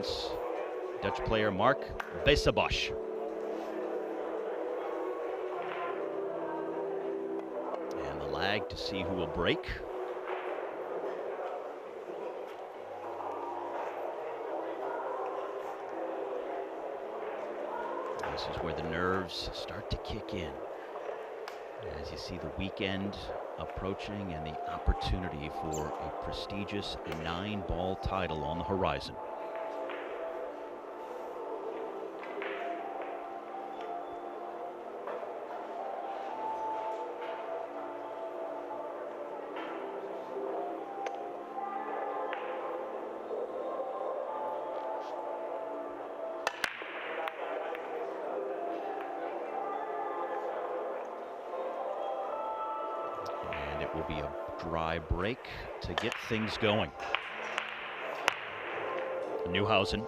against Dutch player Marc Bijsterbosch. And the lag to see who will break. This is where the nerves start to kick in, as you see the weekend approaching and the opportunity for a prestigious 9-ball title on the horizon. It will be a dry break to get things going. Neuhausen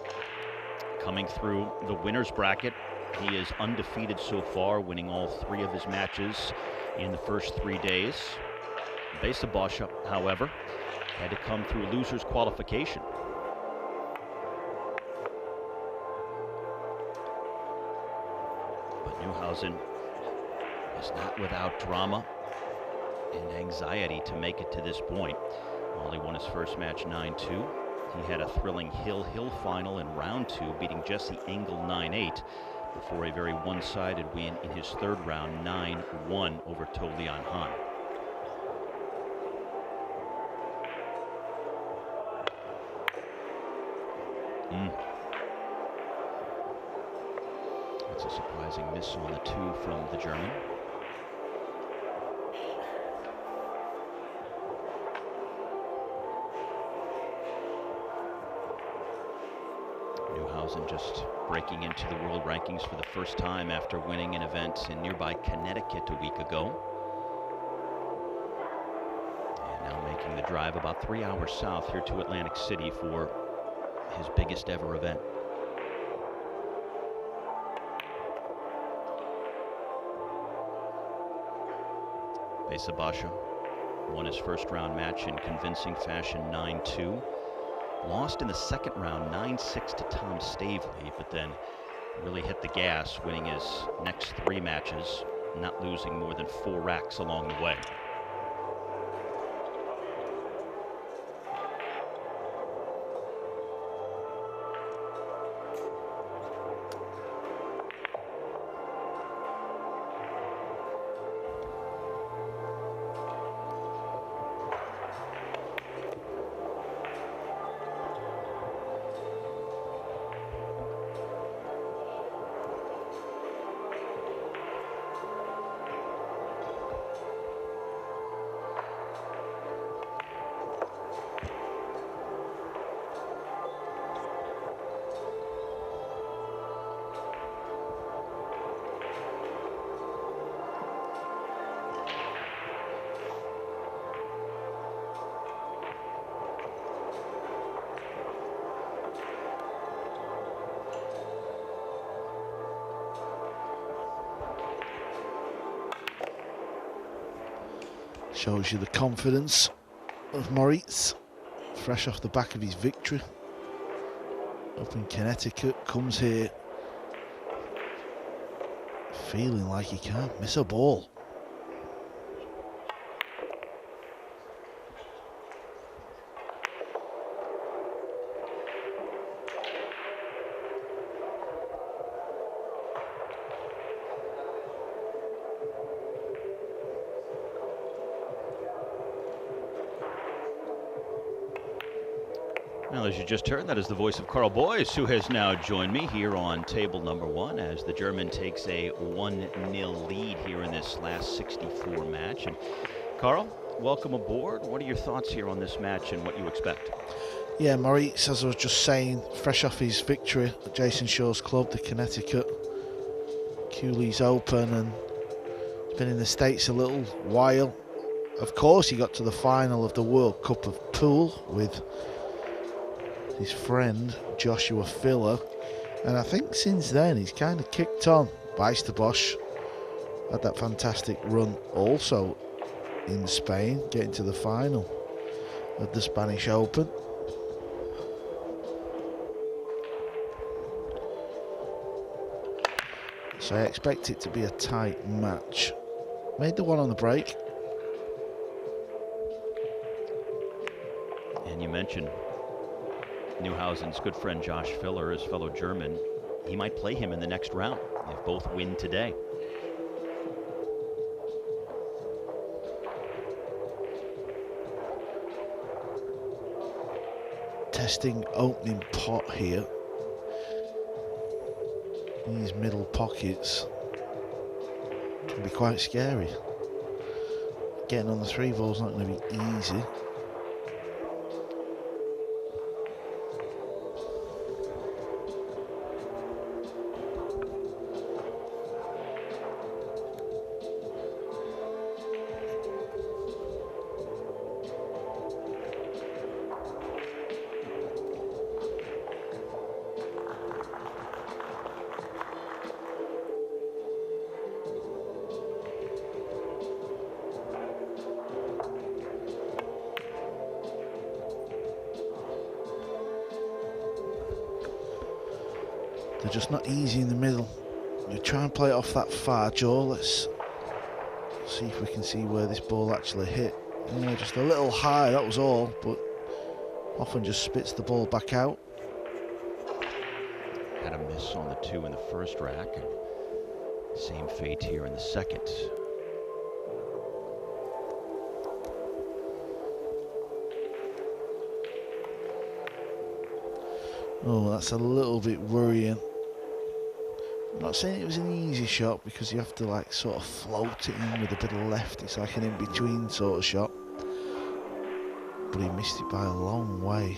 coming through the winner's bracket. He is undefeated so far, winning all 3 of his matches in the first 3 days. Bijsterbosch, however, had to come through loser's qualification. But Neuhausen was not without drama and anxiety to make it to this point. While he won his first match 9-2, he had a thrilling Hill final in round 2, beating Jesse Engel 9-8, before a very one-sided win in his 3rd round 9-1 over To Leon Han. That's a surprising miss on the 2 from the German. Neuhausen just breaking into the world rankings for the first time after winning an event in nearby Connecticut a week ago. And now making the drive about 3 hours south here to Atlantic City for his biggest ever event. Bijsterbosch won his first round match in convincing fashion 9-2. Lost in the 2nd round 9-6 to Tom Stavely, but then really hit the gas, winning his next 3 matches, not losing more than 4 racks along the way. Shows you the confidence of Moritz, fresh off the back of his victory up in Connecticut. Comes here feeling like he can't miss a ball. Well, as you just heard, that is the voice of Carl Boyes, who has now joined me here on table number 1 as the German takes a 1-0 lead here in this last 64 match. And Carl, welcome aboard. What are your thoughts here on this match and what you expect? Yeah, Moritz, as I was just saying, fresh off his victory at Jason Shaw's club, the Connecticut Cooley's Open, and he's been in the States a little while. Of course, he got to the final of the World Cup of Pool with his friend Joshua Filler, and I think since then he's kind of kicked on. Bijsterbosch had that fantastic run also in Spain, getting to the final of the Spanish Open. So I expect it to be a tight match. Made the one on the break. And you mentioned Neuhausen's good friend Josh Filler, his fellow German. He might play him in the next round if both win today. Testing opening pot here. These middle pockets can be quite scary. Getting on the 3 ball's not going to be easy. They're just not easy in the middle. You try and play it off that far jaw. Let's see if we can see where this ball actually hit. Yeah, just a little high, that was all, but often just spits the ball back out. Had a miss on the 2 in the first rack, and same fate here in the second. Oh, that's a little bit worrying. I'm not saying it was an easy shot because you have to like sort of float it in with a bit of left. It's like an in-between sort of shot. But he missed it by a long way.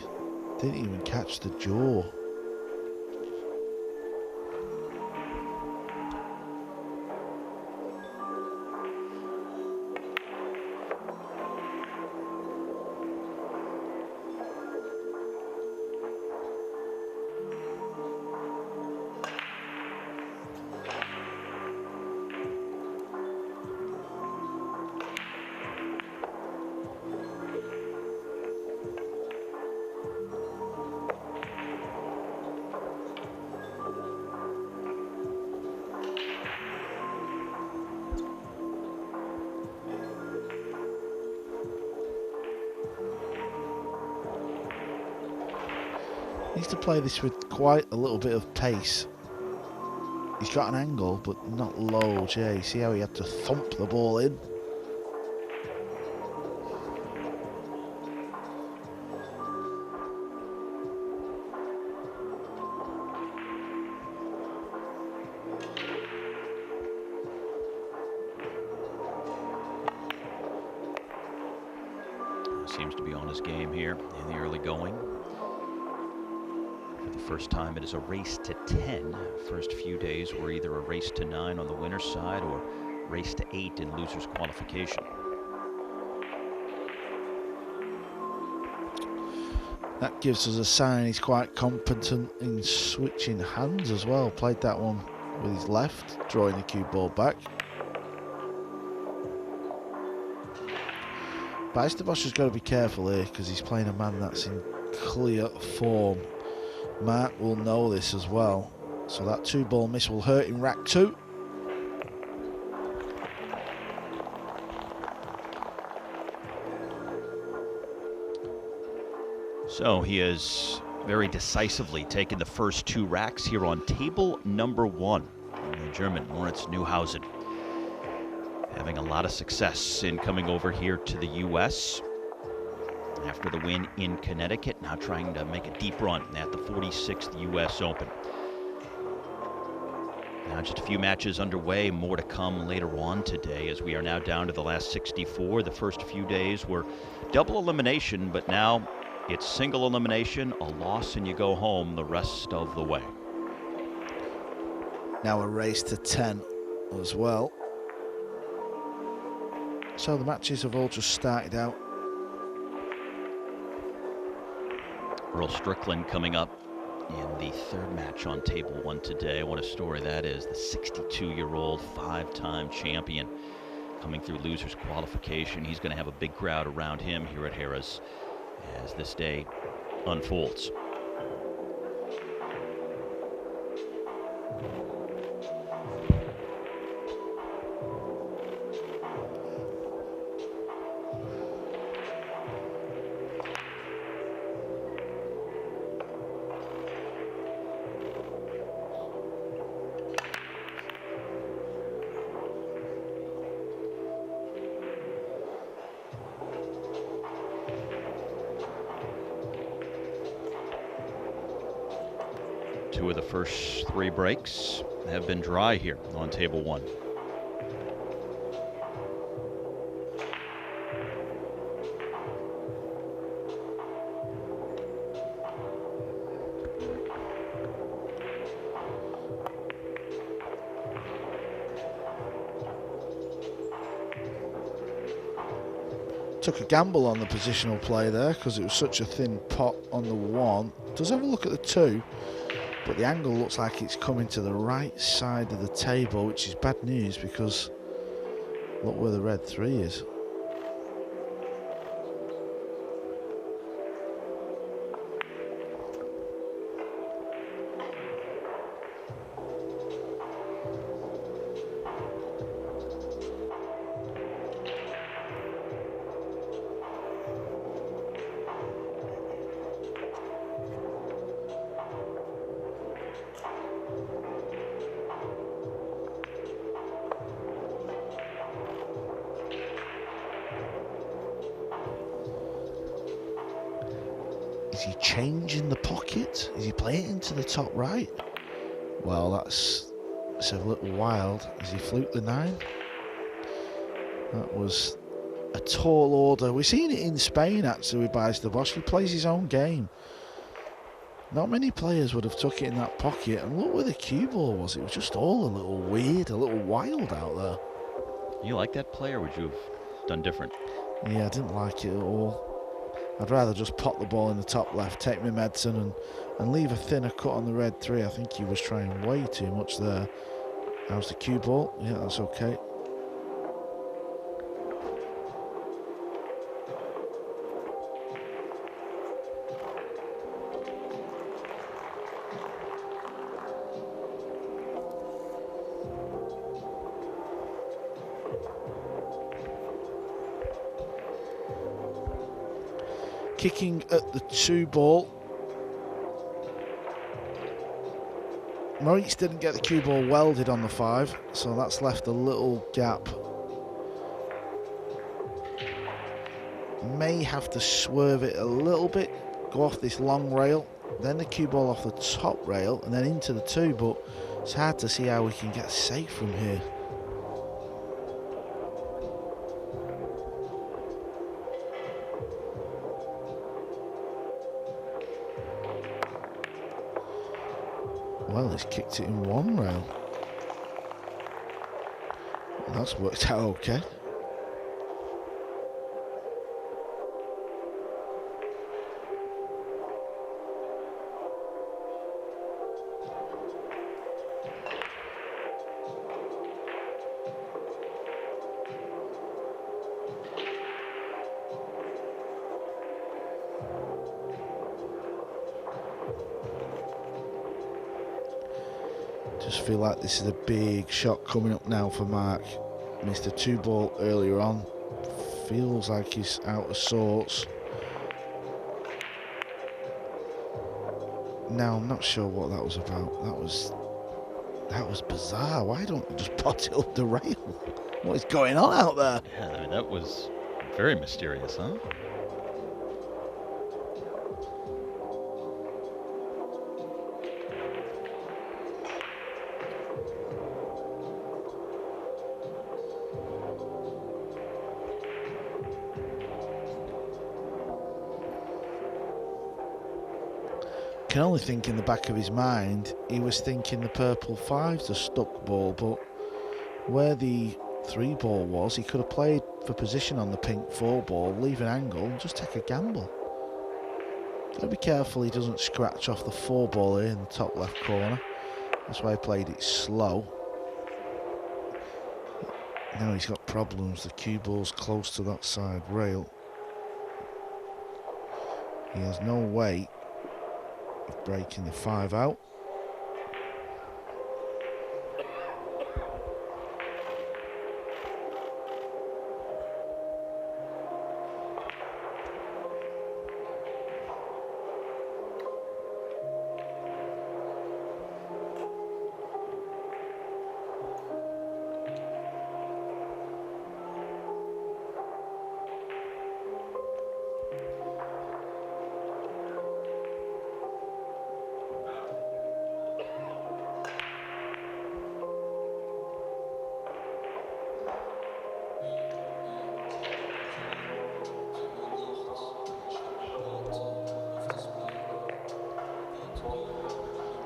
Didn't even catch the jaw. Needs to play this with quite a little bit of pace. He's got an angle, but not loads. Yeah, you see how he had to thump the ball in? Seems to be on his game here in the early going. For the first time, it is a race to 10. First few days were either a race to 9 on the winner's side or race to 8 in loser's qualification. That gives us a sign he's quite competent in switching hands as well. Played that one with his left, drawing the cue ball back. Bijsterbosch has got to be careful here because he's playing a man that's in clear form. Marc will know this as well. So that 2-ball miss will hurt in rack 2. So he has very decisively taken the first 2 racks here on table number 1. The German Moritz Neuhausen having a lot of success in coming over here to the U.S. after the win in Connecticut, now trying to make a deep run at the 46th U.S. Open. Now just a few matches underway, more to come later on today as we are now down to the last 64. The first few days were double elimination, but now it's single elimination, a loss, and you go home the rest of the way. Now a race to 10 as well. So the matches have all just started out. Earl Strickland coming up in the 3rd match on table 1 today. What a story that is. The 62-year-old 5-time champion coming through loser's qualification. He's going to have a big crowd around him here at Harrah's as this day unfolds. 2 of the first 3 breaks have been dry here on table 1. Took a gamble on the positional play there because it was such a thin pot on the 1. Does have a look at the 2, but the angle looks like it's coming to the right side of the table, which is bad news because look where the red 3 is. Is he changing the pocket? Is he playing it into the top right? Well, that's a little wild. Is he fluked the 9? That was a tall order. We've seen it in Spain actually with Bijsterbosch. He plays his own game. Not many players would have took it in that pocket, and look where the cue ball was. It was just all a little weird, a little wild out there. You like that play, or would you have done different? Yeah, I didn't like it at all. I'd rather just pop the ball in the top left, take my medicine and leave a thinner cut on the red 3. I think he was trying way too much there. How's the cue ball? Yeah, that's okay. Kicking at the 2 ball. Moritz didn't get the cue ball welded on the 5, so that's left a little gap. May have to swerve it a little bit, go off this long rail, then the cue ball off the top rail, and then into the 2, but it's hard to see how we can get safe from here. Well, he's kicked it in 1 rail. Well, that's worked out okay. Just feel like this is a big shot coming up now for Marc. Missed a 2 ball earlier on. Feels like he's out of sorts. Now I'm not sure what that was about. That was bizarre. Why don't you just pot it up the rail? What is going on out there? Yeah, I mean, that was very mysterious, huh? I can only think in the back of his mind he was thinking the purple 5's a stuck ball, but where the 3 ball was, he could have played for position on the pink 4 ball, leave an angle and just take a gamble. Gotta be careful he doesn't scratch off the 4 ball here in the top left corner. That's why he played it slow. Now he's got problems. The cue ball's close to that side rail. He has no way of breaking the 5 out.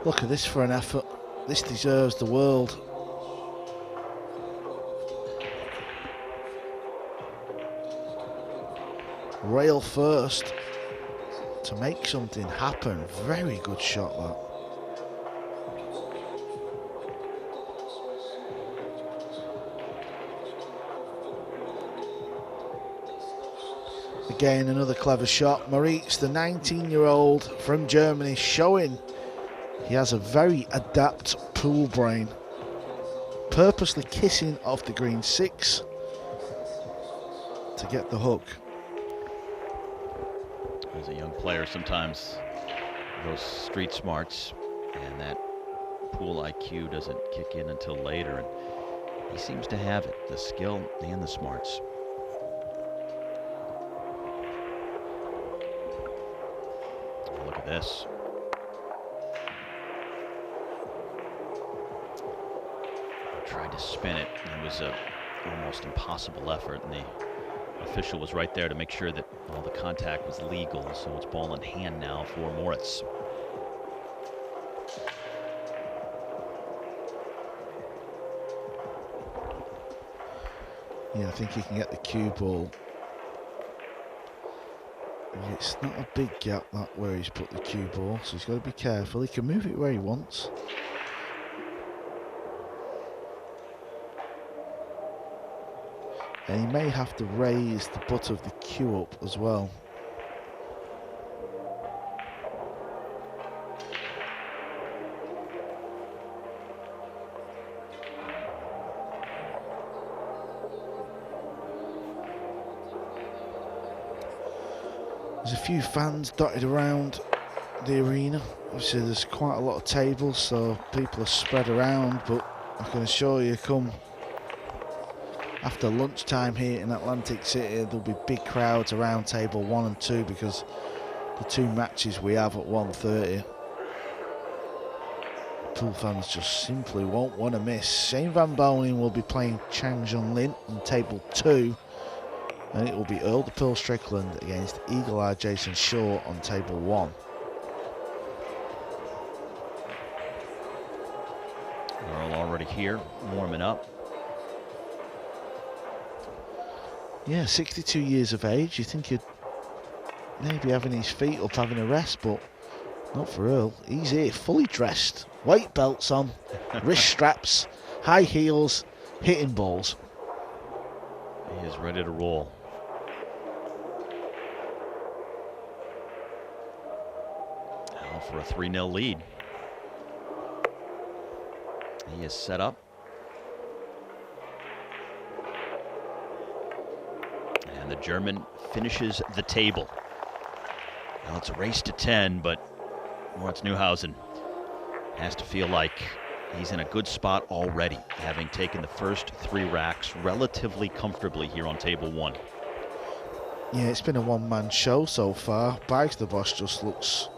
Look at this for an effort. This deserves the world. Rail first to make something happen. Very good shot, that. Again, another clever shot. Moritz, the 19-year-old from Germany, showing he has a very adept pool brain. Purposely kissing off the green 6 to get the hook. As a young player, sometimes those street smarts and that pool IQ doesn't kick in until later, and he seems to have it, the skill and the smarts. Look at this. Tried to spin it. It was a almost impossible effort, and the official was right there to make sure that all the contact was legal. So it's ball in hand now for Moritz. Yeah, I think he can get the cue ball. It's not a big gap, that where he's put the cue ball, so he's got to be careful. He can move it where he wants. And he may have to raise the butt of the cue up as well. There's a few fans dotted around the arena. Obviously there's quite a lot of tables, so people are spread around, but I can assure you, come after lunchtime here in Atlantic City, there'll be big crowds around table 1 and 2 because the 2 matches we have at 1:30. Pool fans just simply won't want to miss. Shane Van Boning will be playing Chang Jun Lin on table 2, and it will be Earl the Pearl Strickland against Eagle Eye Jason Shaw on table 1. Earl already here, warming up. Yeah, 62 years of age. You think he'd maybe having his feet up, having a rest, but not for Earl. He's here, fully dressed, white belts on, wrist straps, high heels, hitting balls. He is ready to roll. Now for a 3-0 lead. He is set up. And the German finishes the table. Now it's a race to 10, but Moritz Neuhausen has to feel like he's in a good spot already, having taken the first 3 racks relatively comfortably here on table 1. Yeah, it's been a one-man show so far. Bijsterbosch just looks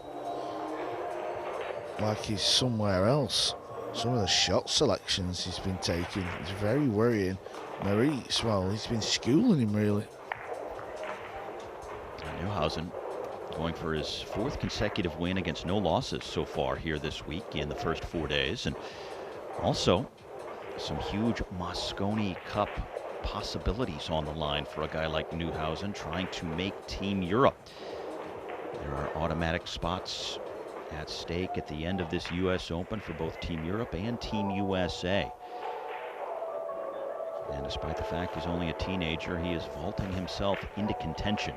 like he's somewhere else. Some of the shot selections he's been taking is very worrying. Moritz, well, he's been schooling him really. Neuhausen going for his 4th consecutive win against no losses so far here this week in the first 4 days, and also some huge Mosconi Cup possibilities on the line for a guy like Neuhausen trying to make Team Europe. There are automatic spots at stake at the end of this U.S. Open for both Team Europe and Team USA. And despite the fact he's only a teenager, he is vaulting himself into contention.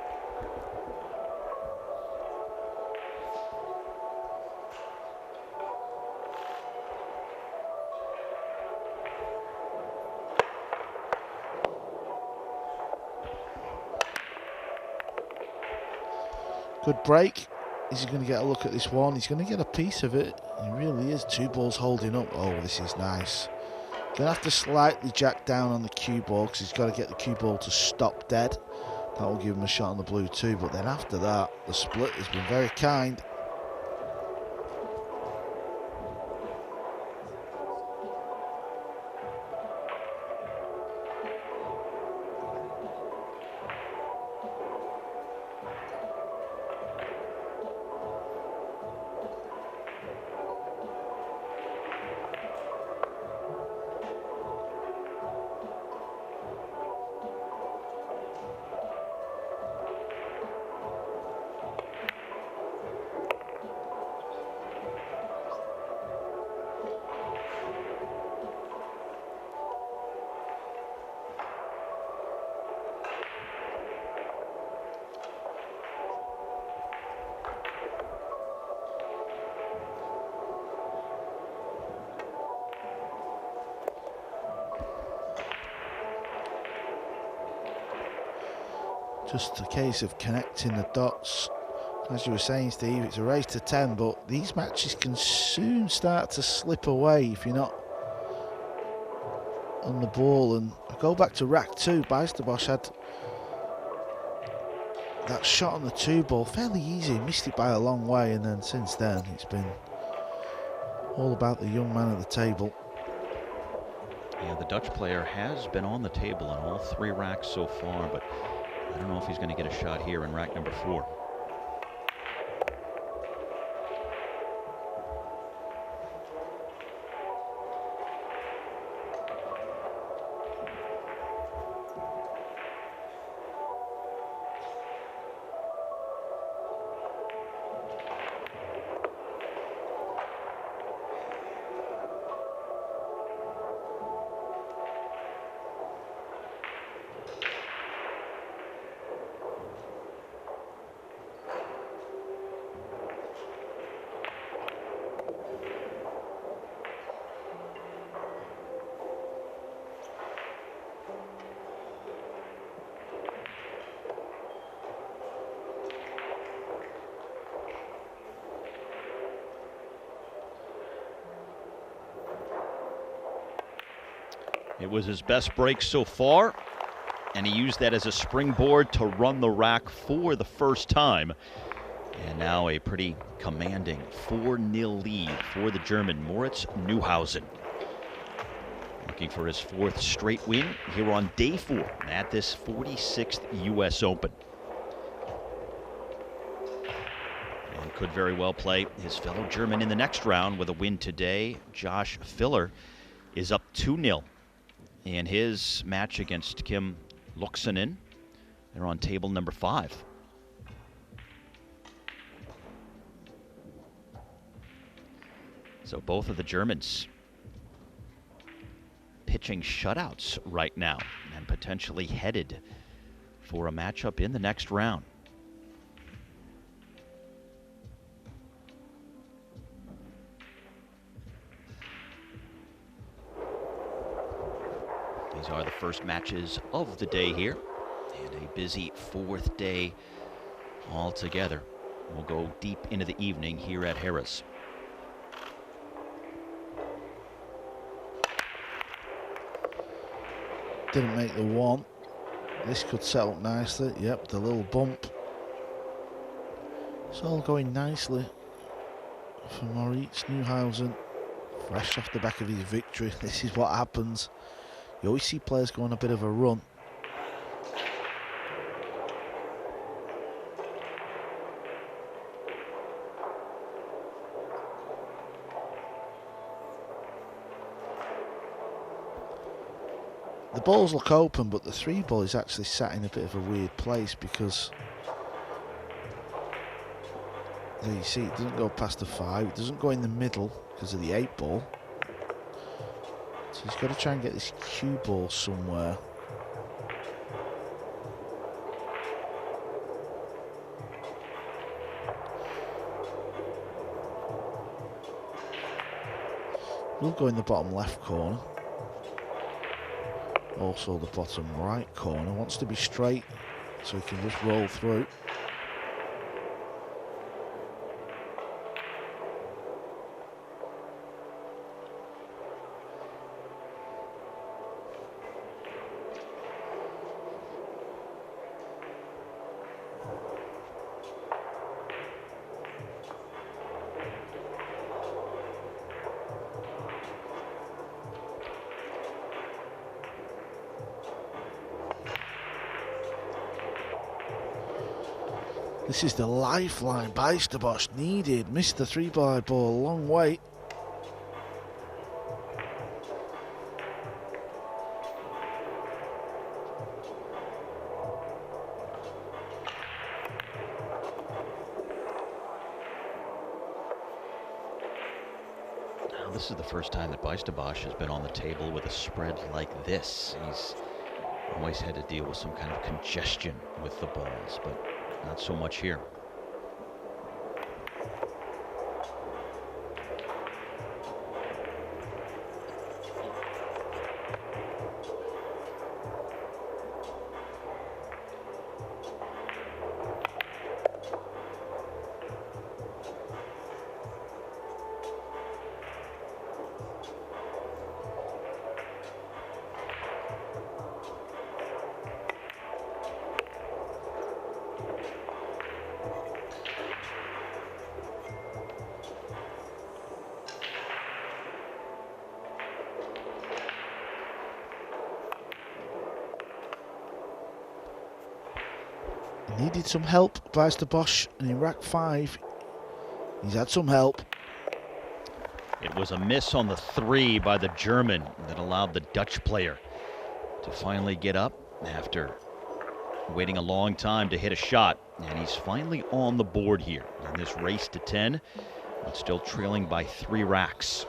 Good break. Is he going to get a look at this one? He's going to get a piece of it. He really is. 2 balls holding up. Oh, this is nice. Going to have to slightly jack down on the cue ball because he's got to get the cue ball to stop dead. That will give him a shot on the blue too. But then after that, the split has been very kind. Just a case of connecting the dots. As you were saying, Steve, it's a race to 10, but these matches can soon start to slip away if you're not on the ball. And I go back to rack 2. Bijsterbosch had that shot on the 2 ball fairly easy, missed it by a long way, and then since then it's been all about the young man at the table. Yeah, the Dutch player has been on the table in all 3 racks so far, but I don't know if he's going to get a shot here in rack number 4. It was his best break so far, and he used that as a springboard to run the rack for the first time. And now a pretty commanding 4-0 lead for the German, Moritz Neuhausen. Looking for his 4th straight win here on day 4 at this 46th U.S. Open. And could very well play his fellow German in the next round with a win today. Josh Filler is up 2-0 in his match against Kim Luxonen. They're on table number 5. So both of the Germans pitching shutouts right now and potentially headed for a matchup in the next round. These are the first matches of the day here, and a busy 4th day altogether. We'll go deep into the evening here at Harrah's. Didn't make the 1. This could set up nicely. Yep, the little bump. It's all going nicely for Moritz Neuhausen. Fresh off the back of his victory. This is what happens. You always see players go on a bit of a run. The balls look open, but the 3 ball is actually sat in a bit of a weird place because there you see it doesn't go past the 5, it doesn't go in the middle because of the 8 ball. So he's got to try and get this cue ball somewhere. Will go in the bottom left corner. Also the bottom right corner. Wants to be straight so he can just roll through. This is the lifeline Bijsterbosch needed. Missed the 3-ball ball a long way. Now, this is the first time that Bijsterbosch has been on the table with a spread like this. He's always had to deal with some kind of congestion with the balls, but not so much here. Needed some help, Bijsterbosch, and in rack 5, he's had some help. It was a miss on the 3 by the German that allowed the Dutch player to finally get up after waiting a long time to hit a shot. And he's finally on the board here in this race to 10, but still trailing by 3 racks.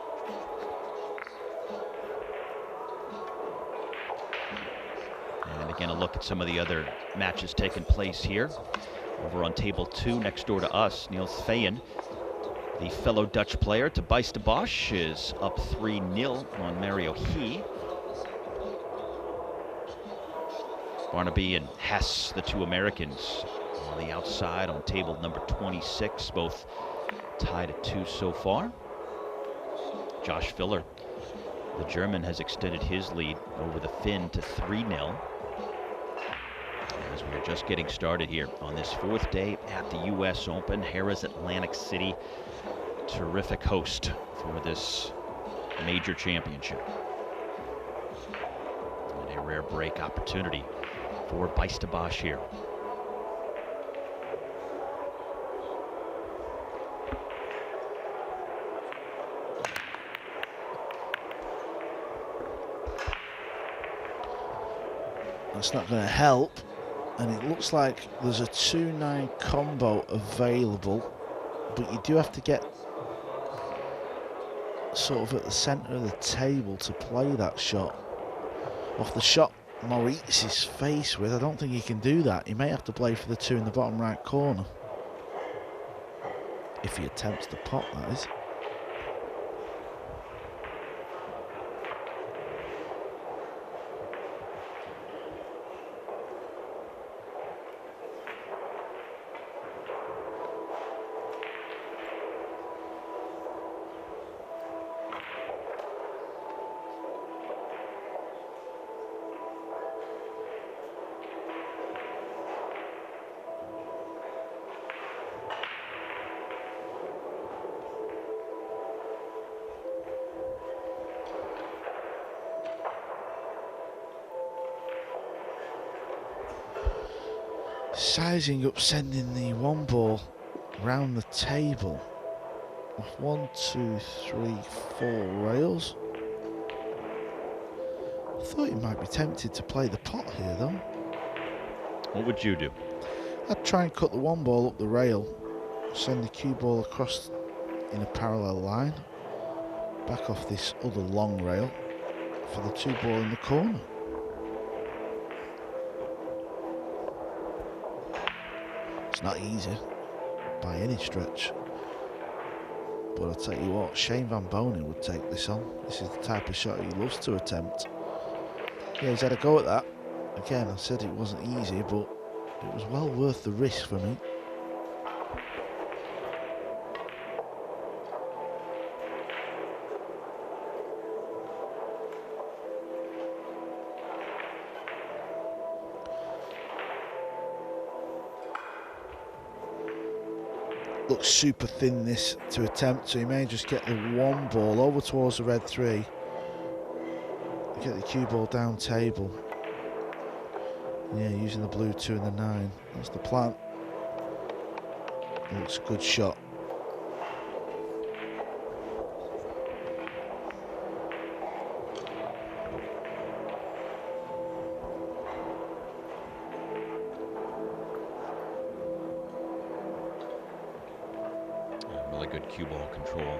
And again, a look at some of the other matches taking place here. Over on table 2, next door to us, Niels Feyen, the fellow Dutch player to Bijsterbosch, is up 3-0 on Mario He. Barnaby and Hess, the 2 Americans, on the outside on table number 26, both tied at 2 so far. Josh Filler, the German, has extended his lead over the Finn to 3-0. As we are just getting started here on this 4th day at the U.S. Open, Harrah's Atlantic City, terrific host for this major championship. And a rare break opportunity for Bijsterbosch here. That's not going to help, and it looks like there's a 2-9 combo available, but you do have to get sort of at the centre of the table to play that shot. Off the shot Moritz is faced with, I don't think he can do that. He may have to play for the 2 in the bottom right corner. If he attempts the pot, that is. Sizing up, sending the 1 ball round the table. 1, 2, 3, 4 rails. I thought he might be tempted to play the pot here though. What would you do? I'd try and cut the 1 ball up the rail, send the cue ball across in a parallel line, back off this other long rail for the 2 ball in the corner. It's not easy by any stretch, but I'll tell you what, Shane Van Bonen would take this on. This is the type of shot he loves to attempt. Yeah, he's had a go at that. Again, I said it wasn't easy, but it was well worth the risk for me. Looks super thin this to attempt, so he may just get the 1 ball over towards the red 3, get the cue ball down table. Yeah, using the blue 2 and the 9, that's the plan. Looks a good shot. Really good cue ball control.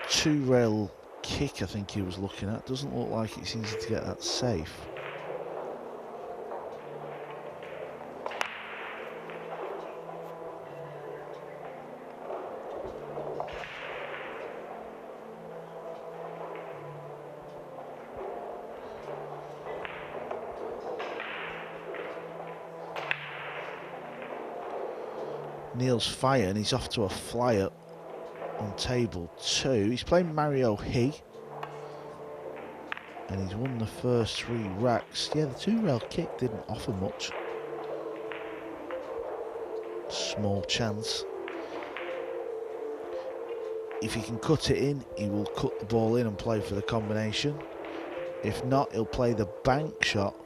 Two rail kick, I think he was looking at. Doesn't look like it's easy to get that safe. Neil's fire, and he's off to a flyer on table 2. He's playing Mario He, and he's won the first 3 racks. Yeah, the 2-rail kick didn't offer much. Small chance. If he can cut it in, he will cut the ball in and play for the combination. If not, he'll play the bank shot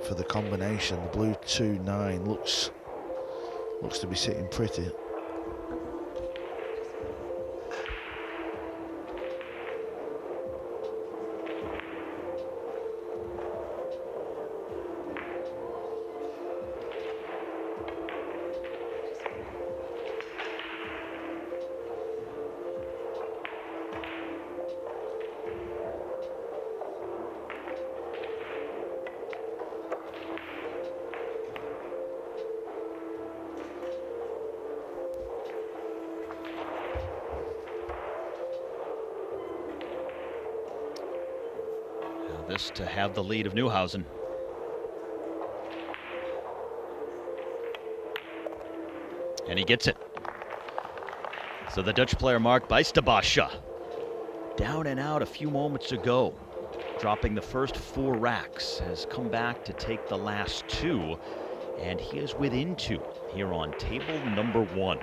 for the combination. The blue 2-9 looks to be sitting pretty. This to have the lead of Neuhausen. And he gets it. So the Dutch player Marc Bijsterbosch, down and out a few moments ago, dropping the first 4 racks, has come back to take the last 2, and he is within 2 here on table number 1.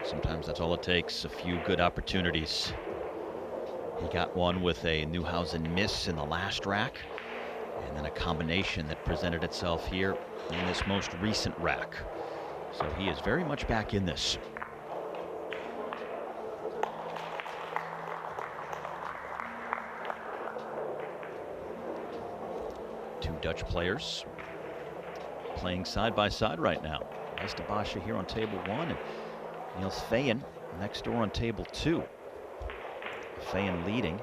Sometimes that's all it takes, a few good opportunities. He got one with a Neuhausen miss in the last rack, and then a combination that presented itself here in this most recent rack. So he is very much back in this. Two Dutch players playing side by side right now. Bijsterbosch here on table 1, and Niels Fayen next door on table 2. Fayen leading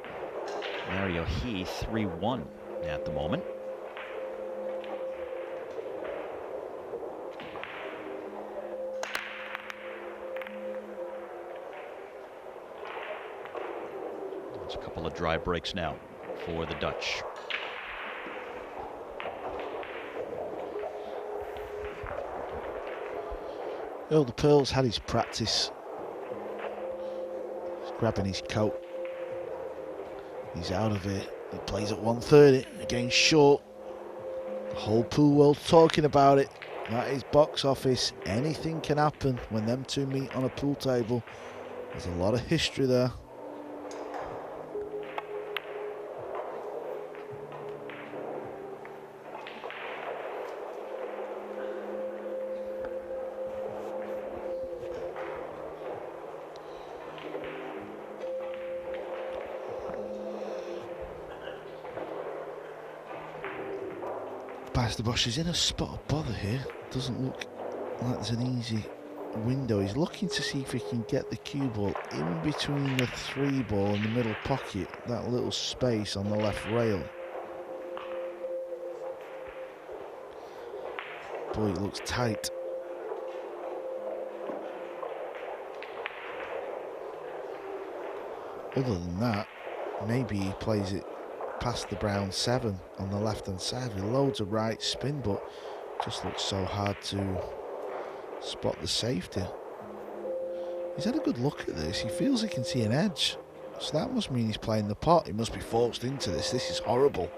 Mario He 3-1 at the moment. There's a couple of dry breaks now for the Dutch. Oh, the Pearls had his practice. He's grabbing his coat. He's out of it. He plays at 130 against Short. The whole pool world's talking about it. That is box office. Anything can happen when them two meet on a pool table. There's a lot of history there. Bijsterbosch is in a spot of bother here. Doesn't look like there's an easy window. He's looking to see if he can get the cue ball in between the 3 ball and the middle pocket, that little space on the left rail. Boy, it looks tight. Other than that, maybe he plays it past the brown 7 on the left hand side with loads of right spin, but just looks so hard to spot the safety. He's had a good look at this. He feels he can see an edge, so that must mean he's playing the pot. He must be forced into this. This is horrible.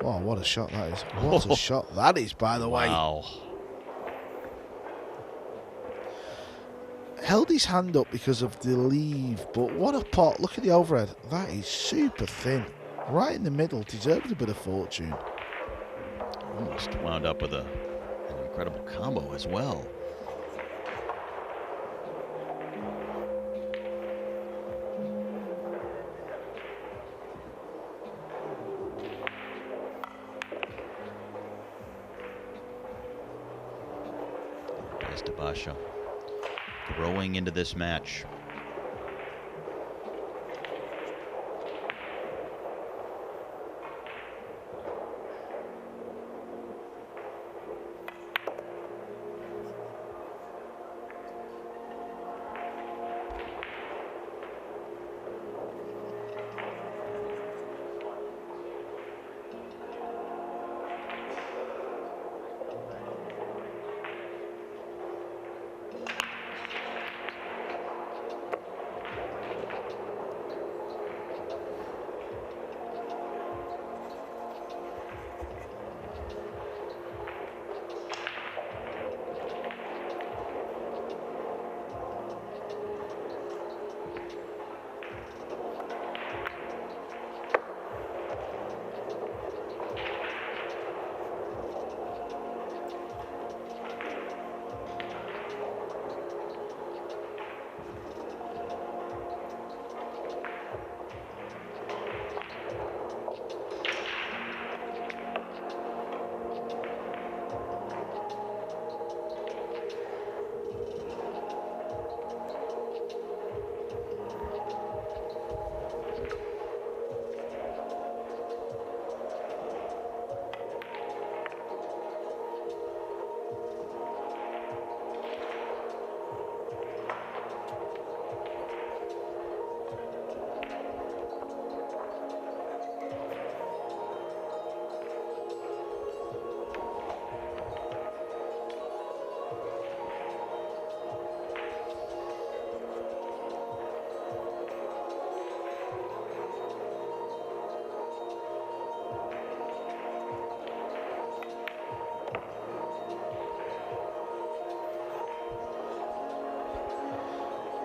Oh, what a shot that is. What a shot that is, by the way. Wow. Held his hand up because of the leave, but what a pot. Look at the overhead. That is super thin. Right in the middle. Deserved a bit of fortune. Almost wound up with an incredible combo as well. Bijsterbosch growing into this match.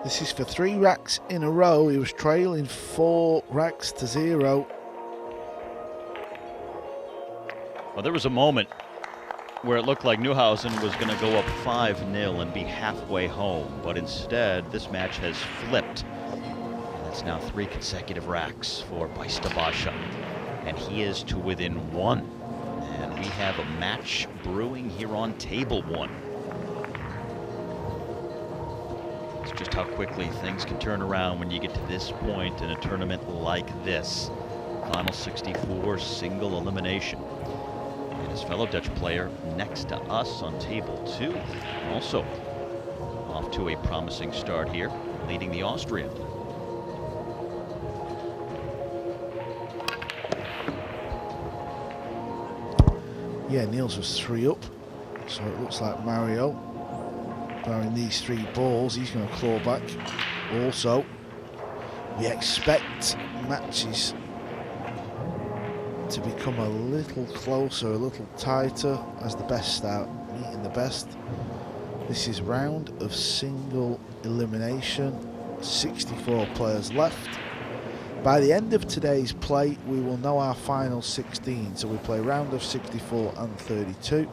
This is for 3 racks in a row. He was trailing 4 racks to 0. Well, there was a moment where it looked like Neuhausen was going to go up 5-0 and be halfway home, but instead this match has flipped. And it's now 3 consecutive racks for Bijsterbosch, and he is to within 1. And we have a match brewing here on table 1. It's just how quickly things can turn around when you get to this point in a tournament like this. Final 64, single elimination. And his fellow Dutch player next to us on table 2, also off to a promising start here, leading the Austrian. Yeah, Niels was 3 up, so it looks like Mario, barring these 3 balls, he's going to claw back. Also, we expect matches to become a little closer, a little tighter as the best start meeting the best. This is round of single elimination, 64 players left. By the end of today's play, we will know our final 16, so we play round of 64 and 32.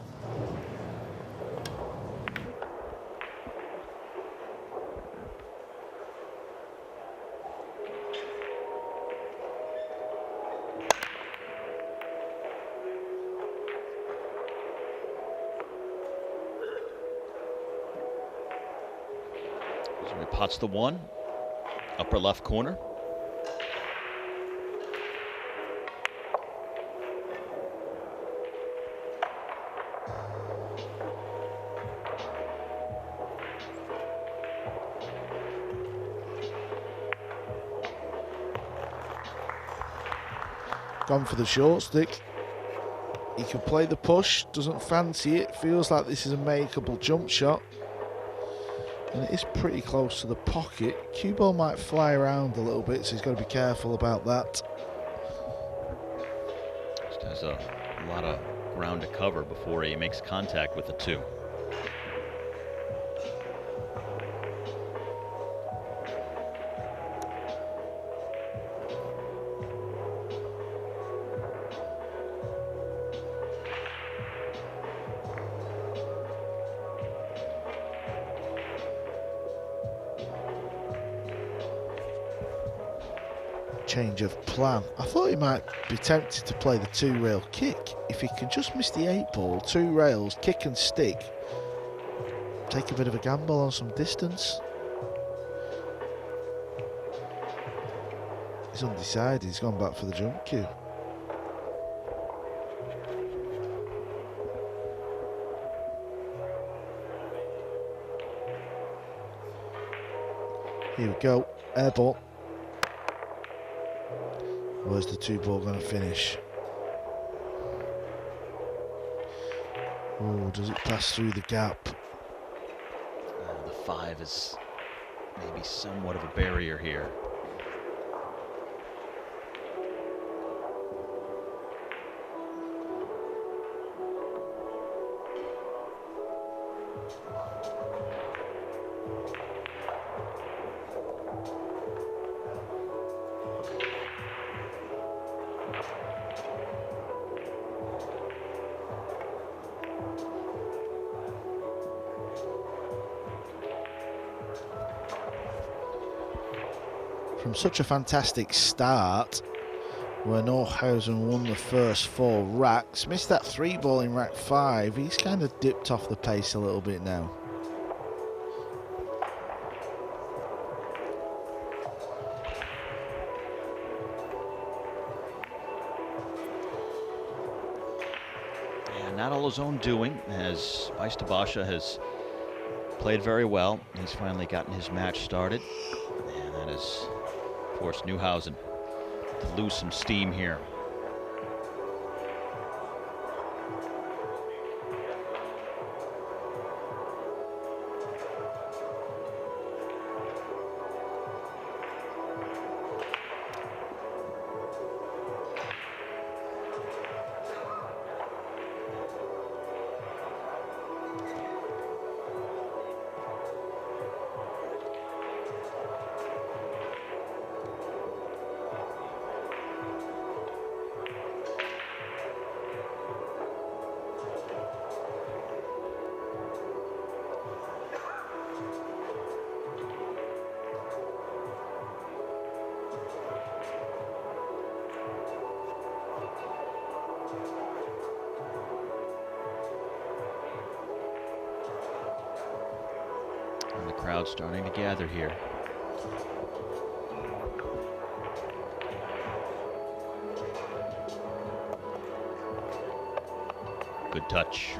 So he pots the 1, upper left corner. Gone for the short stick. He can play the push, doesn't fancy it, feels like this is a makeable jump shot. And it is pretty close to the pocket. Cue ball might fly around a little bit, so he's got to be careful about that. Just has a lot of ground to cover before he makes contact with the 2. Change of plan. I thought he might be tempted to play the 2-rail kick. If he can just miss the 8 ball, 2 rails, kick and stick, take a bit of a gamble on some distance. He's undecided, he's gone back for the jump cue. Here we go, air ball. Where's the 2 ball going to finish? Oh, does it pass through the gap? The 5 is maybe somewhat of a barrier here. From such a fantastic start, where Neuhausen won the first 4 racks, missed that 3 ball in rack 5, he's kind of dipped off the pace a little bit now. Yeah, not all his own doing, as Bijsterbosch has played very well. He's finally gotten his match started, and that is forced Neuhausen to lose some steam here. And the crowd's starting to gather here. Good touch.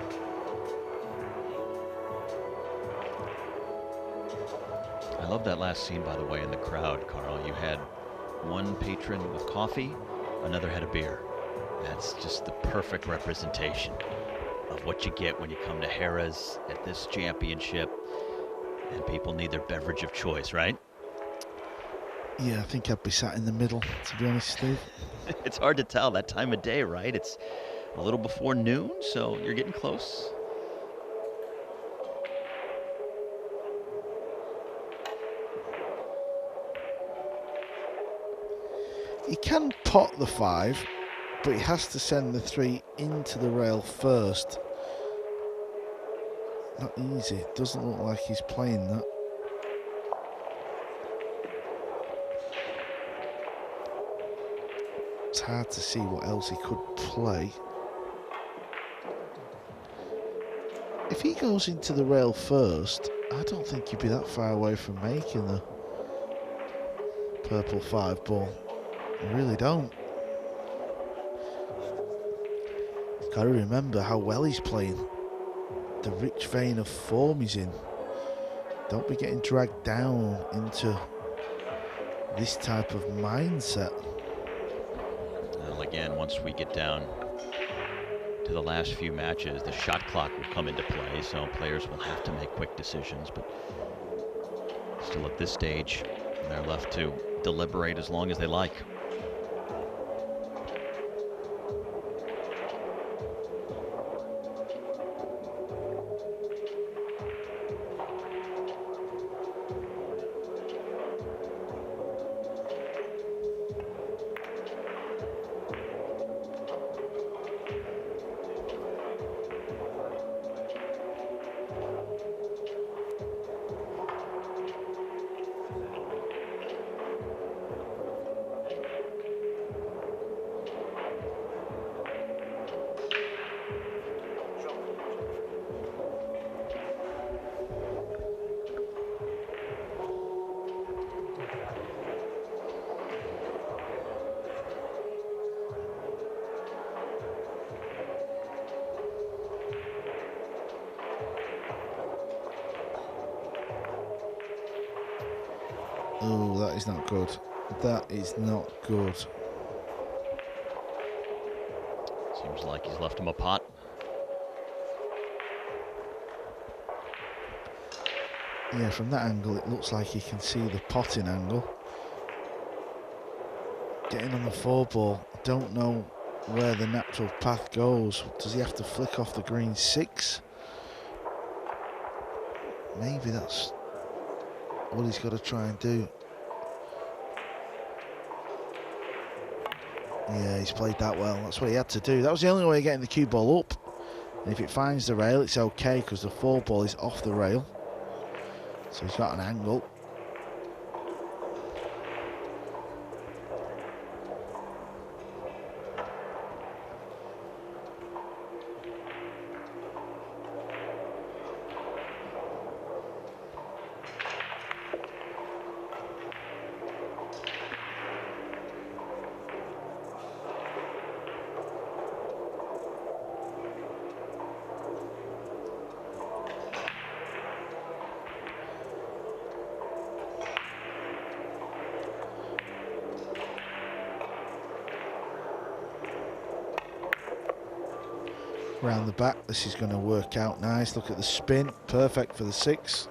I love that last scene, by the way, in the crowd, Carl. You had one patron with coffee, another had a beer. That's just the perfect representation of what you get when you come to Harrah's at this championship, and people need their beverage of choice, right? Yeah, I think I'd be sat in the middle, to be honest, Steve. It's hard to tell that time of day, right? It's a little before noon, so you're getting close. He can pot the 5, but he has to send the 3 into the rail first. Not easy. It doesn't look like he's playing that. It's hard to see what else he could play. If he goes into the rail first, I don't think he'd be that far away from making the purple 5 ball. I really don't. Got to remember how well he's playing. The rich vein of form he's in. Don't be getting dragged down into this type of mindset. Well, again, once we get down to the last few matches, the shot clock will come into play, so players will have to make quick decisions. But still at this stage, they're left to deliberate as long as they like. Oh, that is not good. That is not good. Seems like he's left him a pot. Yeah, from that angle, it looks like you can see the potting angle. Getting on the 4 ball, don't know where the natural path goes. Does he have to flick off the green 6? Maybe that's what he's got to try and do. Yeah, he's played that well. That's what he had to do. That was the only way of getting the cue ball up. And if it finds the rail, it's okay because the 4 ball is off the rail. So he's got an angle. Round the back, this is going to work out nice. Look at the spin, perfect for the 6.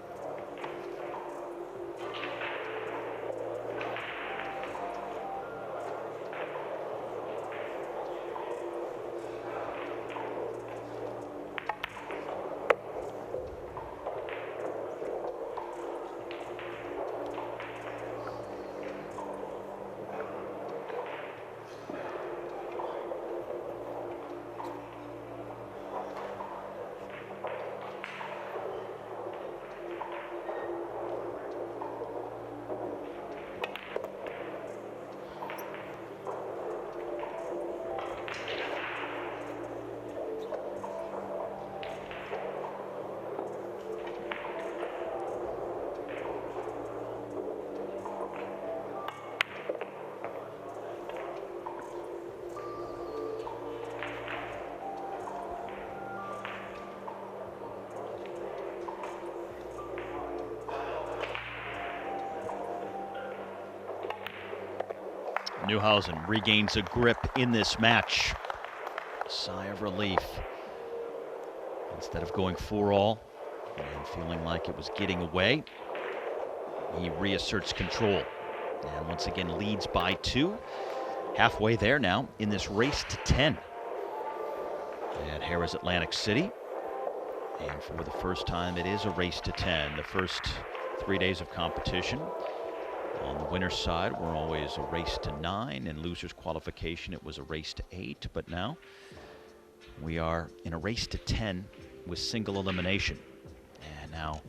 Neuhausen regains a grip in this match. Sigh of relief. Instead of going 4-all and feeling like it was getting away, he reasserts control and once again leads by 2. Halfway there now in this race to 10 at Harrah's Atlantic City. And for the first time, it is a race to 10. The first 3 days of competition on the winner's side were always a race to 9, and losers qualification, it was a race to 8. But now we are in a race to 10 with single elimination. And now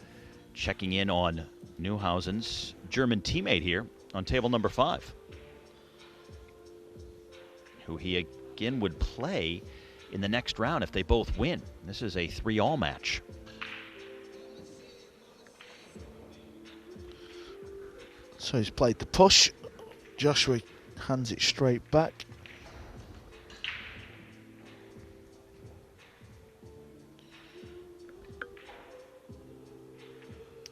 checking in on Neuhausen's German teammate here on table number 5, who he again would play in the next round if they both win. This is a 3-all match. So he's played the push. Joshua hands it straight back.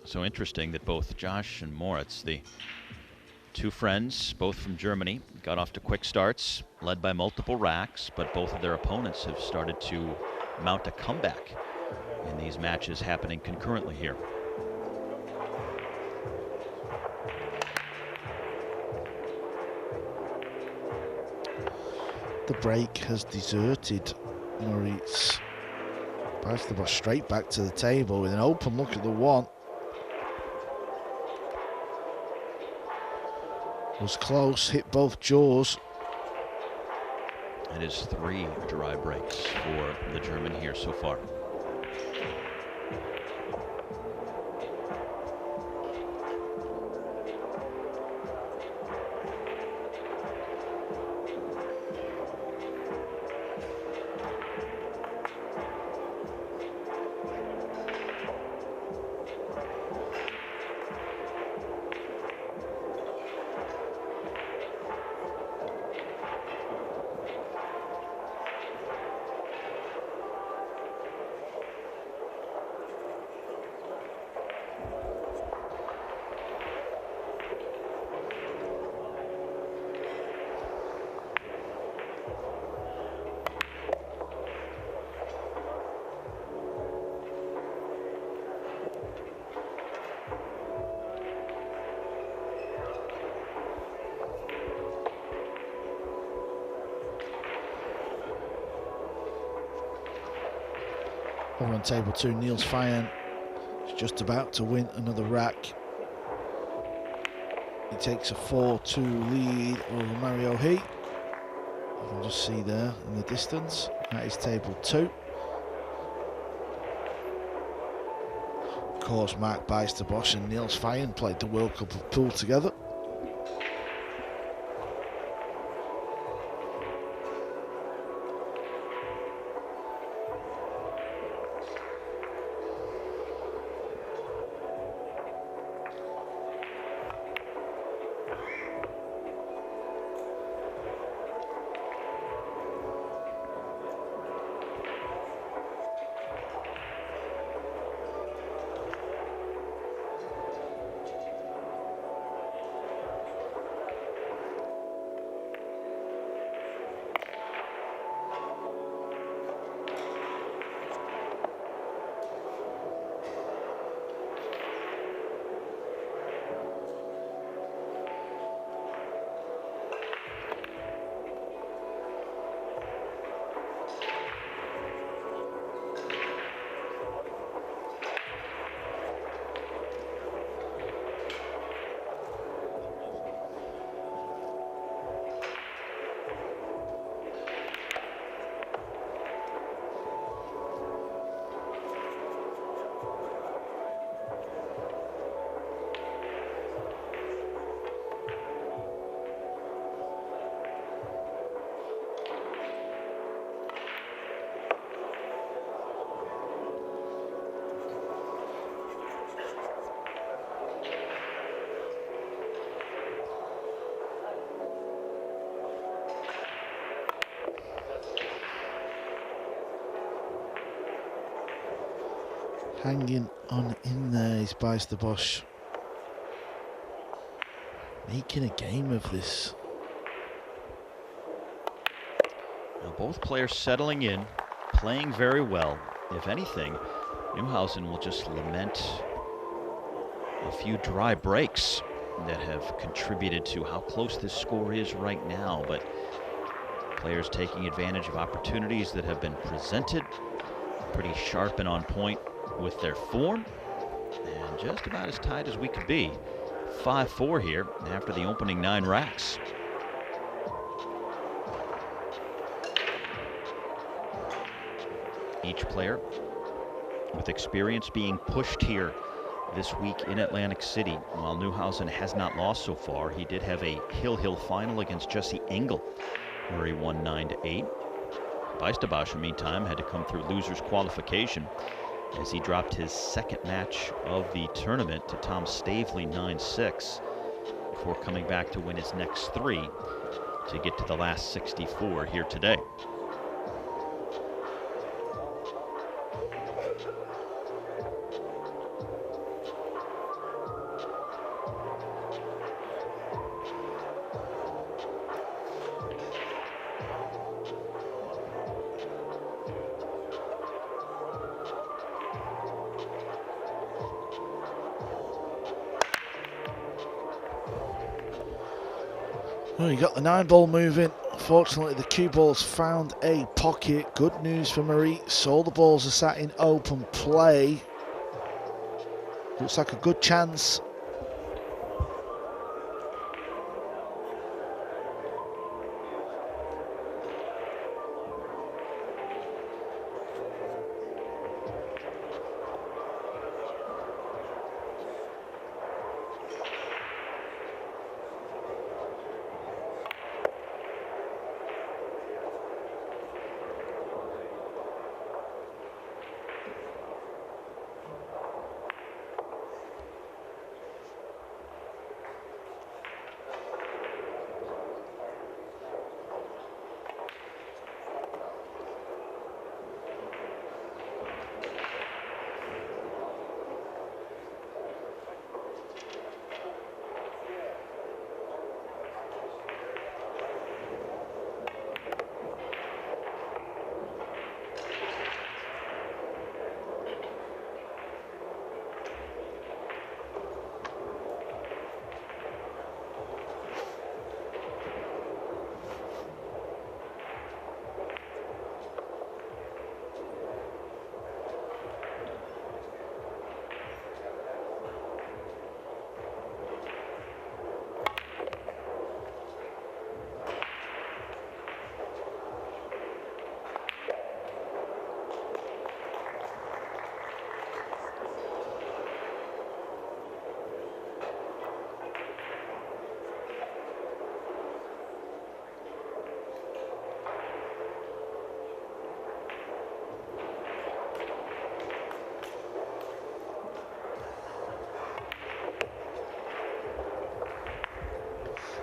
So interesting that both Josh and Moritz, the two friends, both from Germany, got off to quick starts, led by multiple racks, but both of their opponents have started to mount a comeback in these matches happening concurrently here. The break has deserted Moritz. Bijsterbosch straight back to the table with an open look at the 1. Was close, hit both jaws. It is 3 dry breaks for the German here so far. Over on table 2, Niels Feijen is just about to win another rack. He takes a 4-2 lead over Mario He. You can just see there in the distance. That is table 2. Of course, Marc Bijsterbosch and Niels Feijen played the World Cup of Pool together. Hanging on in there is Bijsterbosch. Making a game of this. Now both players settling in, playing very well. If anything, Neuhausen will just lament a few dry breaks that have contributed to how close this score is right now. But players taking advantage of opportunities that have been presented, pretty sharp and on point with their form, and just about as tight as we could be. 5-4 here after the opening 9 racks. Each player with experience being pushed here this week in Atlantic City. While Neuhausen has not lost so far, he did have a Hill final against Jesse Engel, where he won 9-8. Bijsterbosch, meantime, had to come through losers qualification as he dropped his second match of the tournament to Tom Stavely 9-6 before coming back to win his next 3 to get to the last 64 here today. Well, you got the 9-ball moving. Fortunately, the cue ball's found a pocket. Good news for Moritz. All the balls are sat in open play. Looks like a good chance.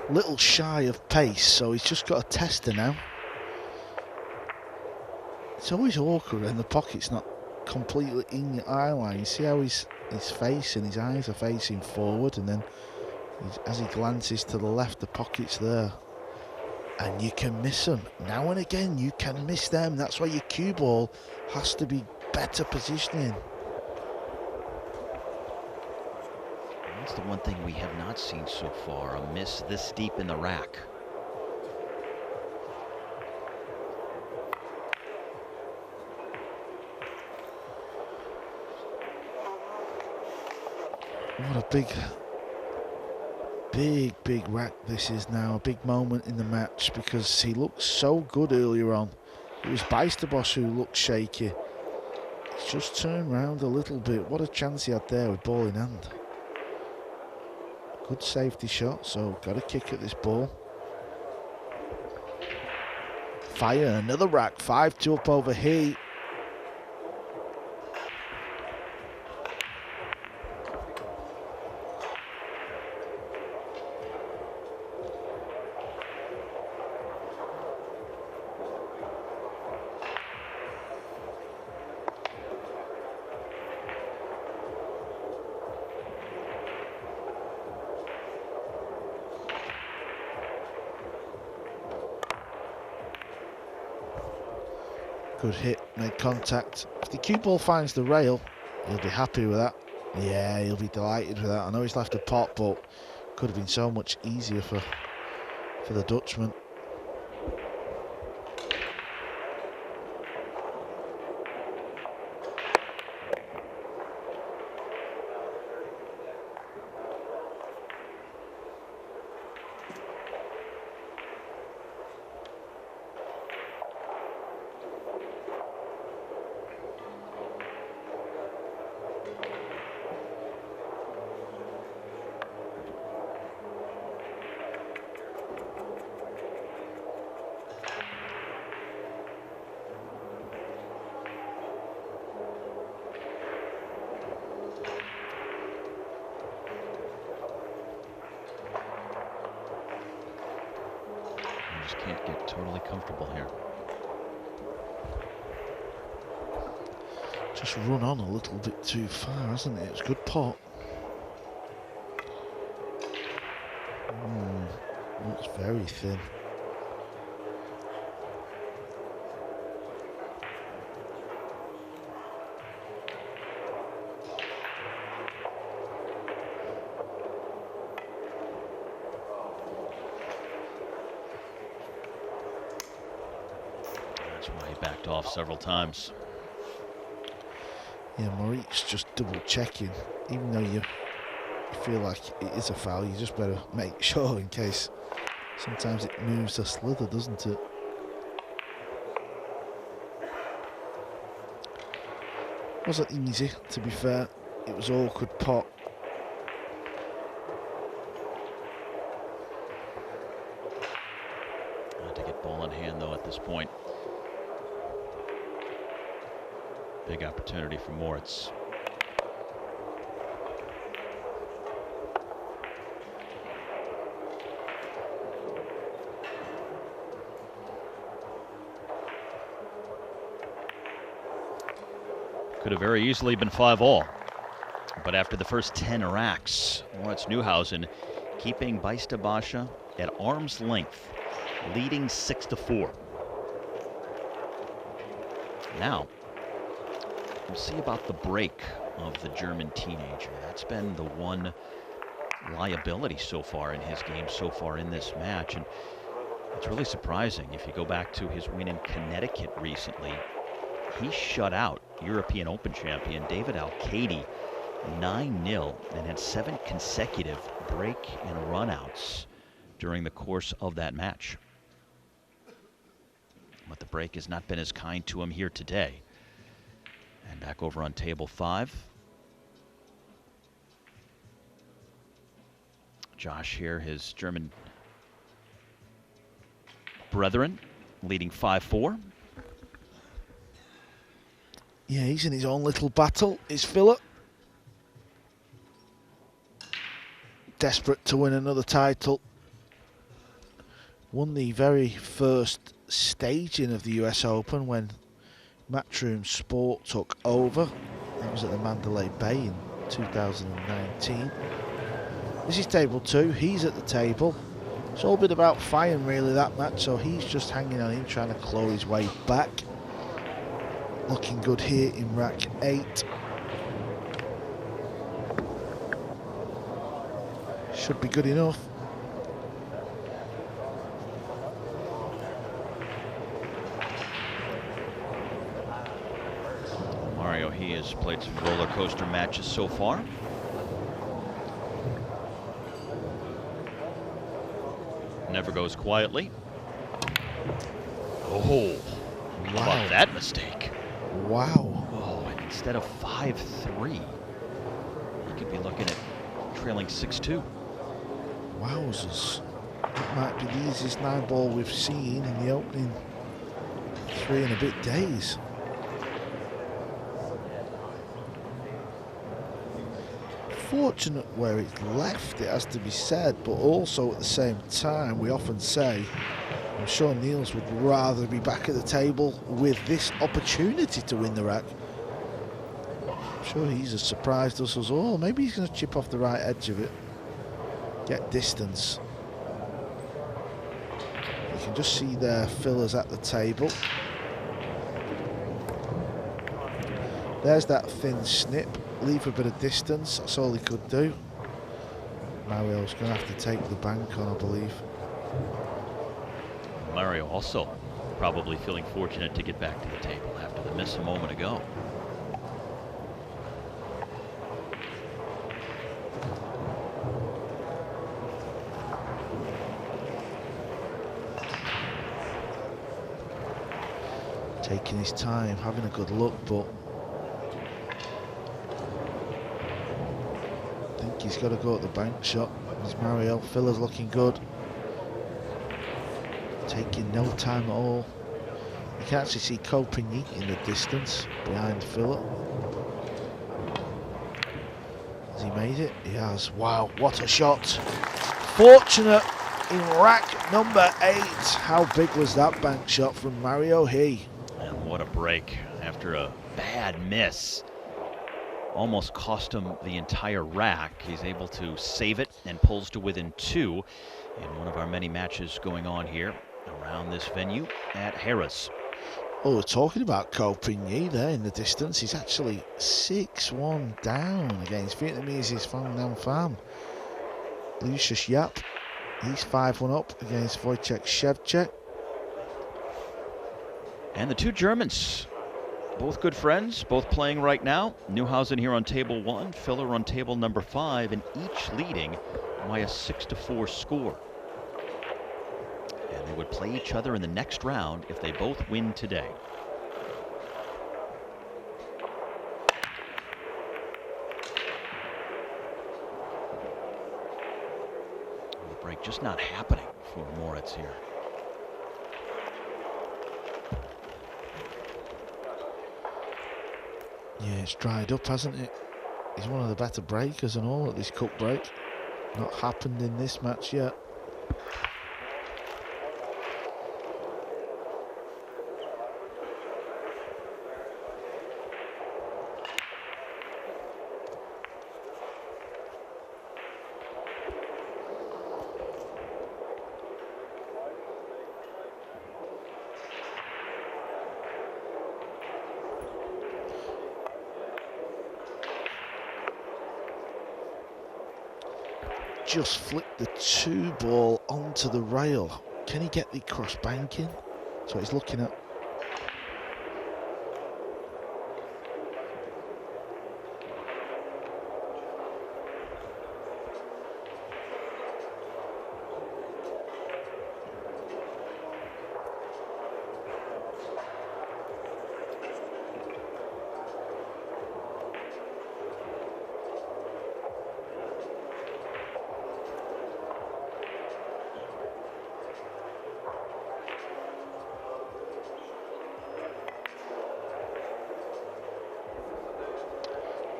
Little shy of pace, so he's just got a tester now. It's always awkward when the pocket's not completely in your eye line. You see how his face and his eyes are facing forward, and then as he glances to the left, the pocket's there. And you can miss them. Now and again, you can miss them. That's why your cue ball has to be better positioning. That's the one thing we have not seen so far, a miss this deep in the rack. What a big rack this is now. A big moment in the match because he looked so good earlier on. It was Bijsterbosch who looked shaky. He's just turned round a little bit. What a chance he had there with ball in hand. Good safety shot, so got a kick at this ball. Fire, another rack, 5-2 up over He. Good hit, made contact. If the cue ball finds the rail, he'll be happy with that. Yeah, he'll be delighted with that. I know he's left a pot, but could have been so much easier for the Dutchman. Can't get totally comfortable here. Just run on a little bit too far, hasn't it? It's a good pot. Looks very thin. That's why he backed off several times. Yeah, Moritz just double checking, even though you feel like it is a foul, you just better make sure in case. Sometimes it moves a slither, doesn't it? Wasn't easy, to be fair. It was awkward pot. Had to get ball in hand though at this point. Big opportunity for Moritz. Could have very easily been 5-all. But after the first 10 racks, Moritz Neuhausen keeping Bijsterbosch at arm's length, leading 6-4. Now, we'll see about the break of the German teenager. That's been the one liability so far in his game, so far in this match. And it's really surprising. If you go back to his win in Connecticut recently, he shut out European Open champion David Al-Kaidi 9-0 and had 7 consecutive break and runouts during the course of that match. But the break has not been as kind to him here today. And back over on table 5. Josh here, his German brethren, leading 5-4. Yeah, he's in his own little battle, is Philip. Desperate to win another title. Won the very first staging of the US Open when Matchroom Sport took over. That was at the Mandalay Bay in 2019. This is table 2, he's at the table. It's all been about firing really, that match, so he's just hanging on in, trying to claw his way back. Looking good here in rack 8. Should be good enough. Mario, he has played some roller coaster matches so far. Never goes quietly. Oh, how about that mistake? Wow. Oh, and instead of 5-3, he could be looking at trailing 6-2. Wowzers. It might be the easiest 9-ball we've seen in the opening 3 and a bit days. Fortunate where it's left, it has to be said, but also at the same time, we often say, I'm sure Niels would rather be back at the table with this opportunity to win the rack. I'm sure he's as surprised us as all. Maybe he's going to chip off the right edge of it, get distance. You can just see there fillers at the table. There's that thin snip, leave a bit of distance, that's all he could do. Mario's going to have to take the bank on, I believe. Mario also probably feeling fortunate to get back to the table after the miss a moment ago. Taking his time, having a good look, but I think he's got to go at the bank shot. There's Mario. Filler's looking good. Taking no time at all. You can actually see Copigny in the distance behind Filler. Has he made it? He has. Wow, what a shot. Fortunate in rack number 8. How big was that bank shot from Mario He? And what a break after a bad miss. Almost cost him the entire rack. He's able to save it and pulls to within 2 in one of our many matches going on here around this venue at Harris. Oh, we're talking about Copigny there in the distance. He's actually 6-1 down against Vietnamese's Phang Nam Pham. Lucius Yap, he's 5-1 up against Wojciech Szewczak. And the two Germans, both good friends, both playing right now. Neuhausen here on table 1, Filler on table number 5, and each leading by a 6-4 score. And they would play each other in the next round if they both win today. The break just not happening for Moritz here. Yeah, it's dried up, hasn't it? He's one of the better breakers and all at this cup break. Not happened in this match yet. Just flicked the 2 ball onto the rail. Can he get the cross banking? That's what he's looking at.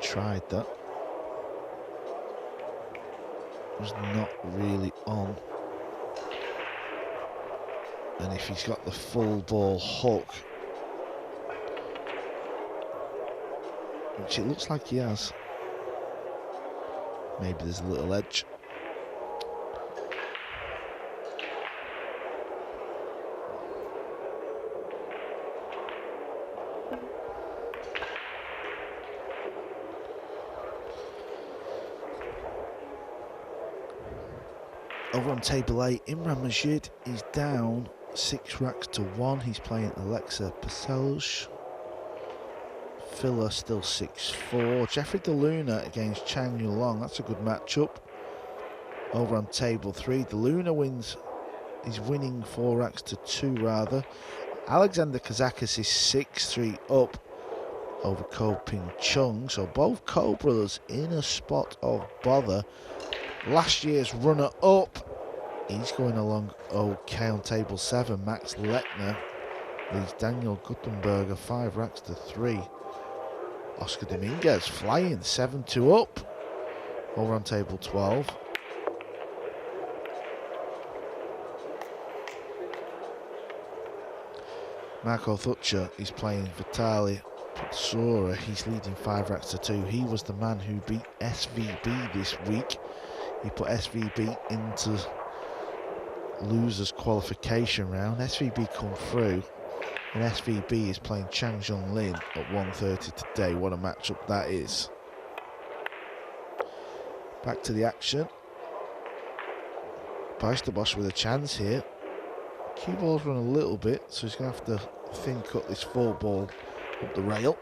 Tried that. Was not really on. And if he's got the full ball hook, which it looks like he has, maybe there's a little edge. Over on table 8, Imran Majid is down 6 racks to 1. He's playing Alexa Paselj. Filler still 6-4. Jeffrey De Luna against Chang Yulong. That's a good matchup. Over on table 3, De Luna wins. He's winning 4 racks to 2 rather. Alexander Kazakis is 6-3 up over Ko Ping Chung. So both Ko brothers in a spot of bother. Last year's runner-up, he's going along okay on table 7. Max Lechner leads Daniel Guttenberger 5 racks to 3. Oscar Dominguez flying 7-2 up over on table 12. Marco Thucher is playing Vitali Putsura. He's leading 5 racks to 2. He was the man who beat SVB this week. He put SVB into losers qualification round. SVB come through. And SVB is playing Changzhong Lin at 1:30 today. What a matchup that is. Back to the action. Bijsterbosch with a chance here. Cue ball's run a little bit, so he's going to have to thin cut this 4 ball up the rail.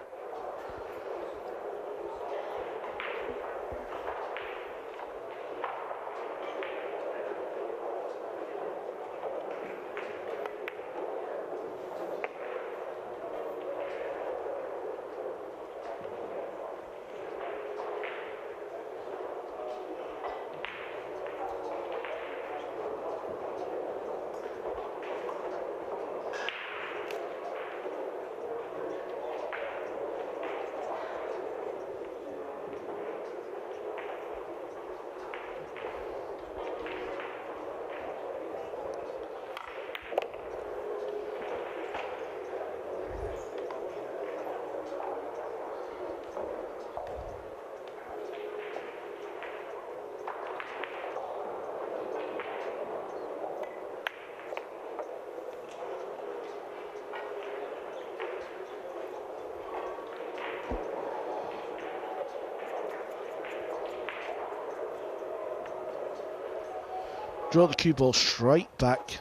Draw the cue ball straight back,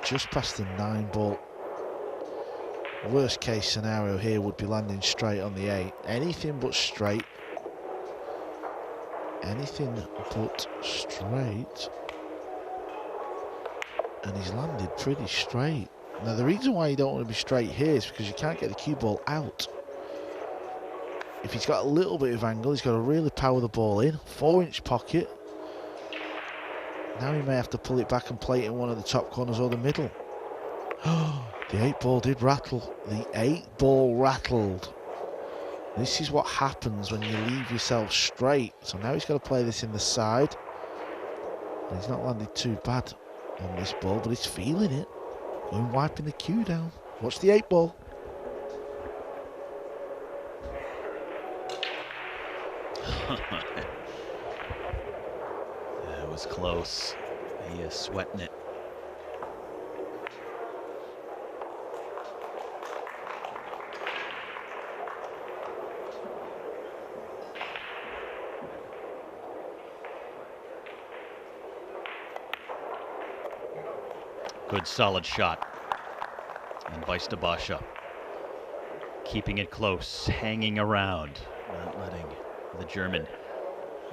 just past the 9 ball. Worst case scenario here would be landing straight on the 8. Anything but straight. Anything but straight. And he's landed pretty straight. Now the reason why you don't want to be straight here is because you can't get the cue ball out. If he's got a little bit of angle, he's got to really power the ball in. 4-inch pocket. Now he may have to pull it back and play it in one of the top corners or the middle. The 8 ball did rattle. The 8 ball rattled. This is what happens when you leave yourself straight. So now he's got to play this in the side. And he's not landed too bad on this ball, but he's feeling it. Going wiping the cue down. Watch the 8 ball. That was close. He is sweating it. Good solid shot. And Bijsterbosch keeping it close, hanging around, not letting the German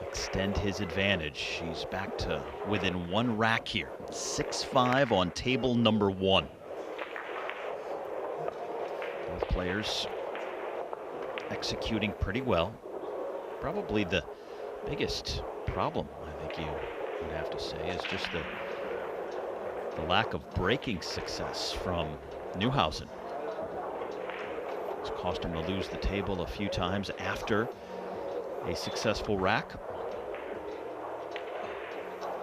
extend his advantage. He's back to within 1 rack here. 6-5 on table number 1. Both players executing pretty well. Probably the biggest problem, I think you would have to say, is just the lack of breaking success from Neuhausen. It's cost him to lose the table a few times after a successful rack.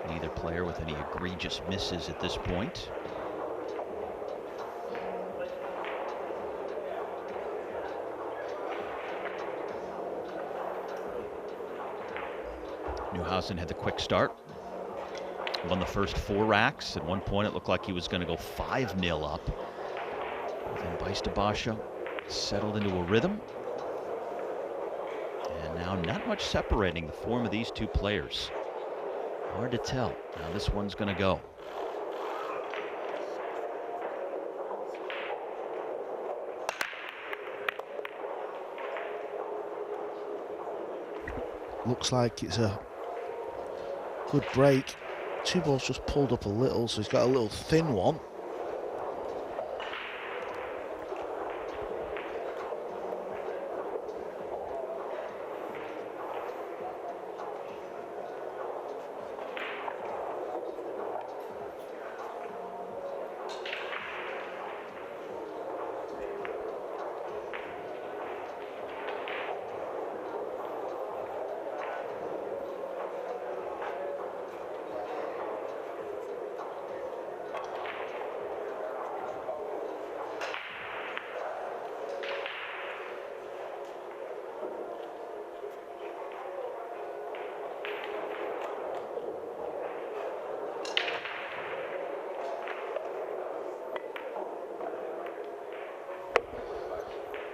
Neither player with any egregious misses at this point. Neuhausen had the quick start. Won the first 4 racks. At one point it looked like he was going to go 5-0 up. But then Bijsterbosch settled into a rhythm. And now not much separating the form of these two players. Hard to tell how this one's going to go. Looks like it's a good break. 2 balls just pulled up a little, so he's got a little thin one.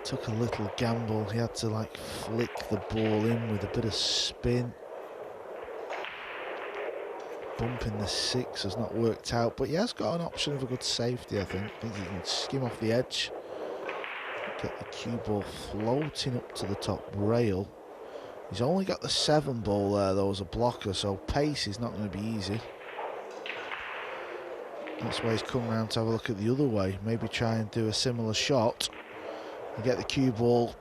took a little gamble. He had to like flick the ball in with a bit of spin. Bumping the 6 has not worked out, but he has got an option of a good safety, I think. I think he can skim off the edge, get the cue ball floating up to the top rail. He's only got the 7 ball there though as a blocker, so pace is not going to be easy. That's why he's come round to have a look at the other way. Maybe try and do a similar shot and get the cue ball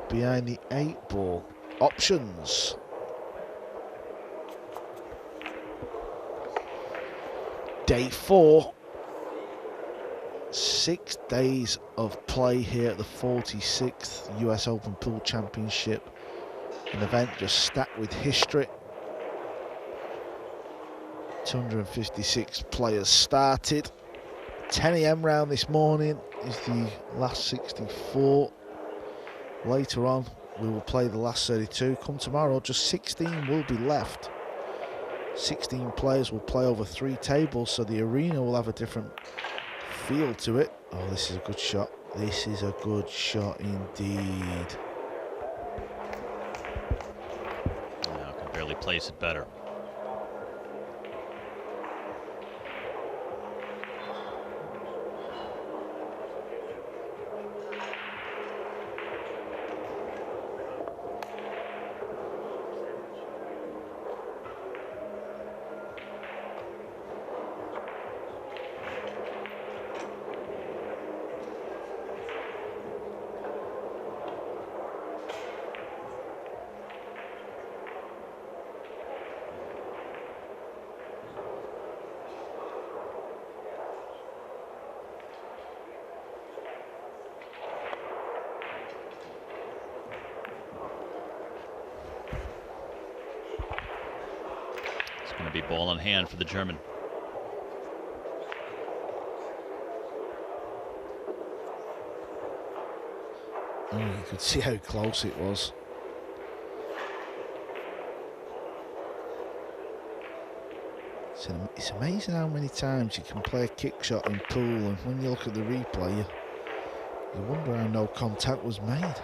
behind the 8 ball. Options. Day 4. 6 days of play here at the 46th US Open Pool Championship. An event just stacked with history. 256 players started. 10 AM round this morning is the last 64. Later on we will play the last 32. Come tomorrow, just 16 will be left. 16 players will play over 3 tables, so the arena will have a different feel to it. Oh, this is a good shot. This is a good shot indeed. Now can barely place it better. Going to be ball in hand for the German. Oh, you could see how close it was. It's amazing how many times you can play a kick shot in pool, and when you look at the replay, you wonder how no contact was made.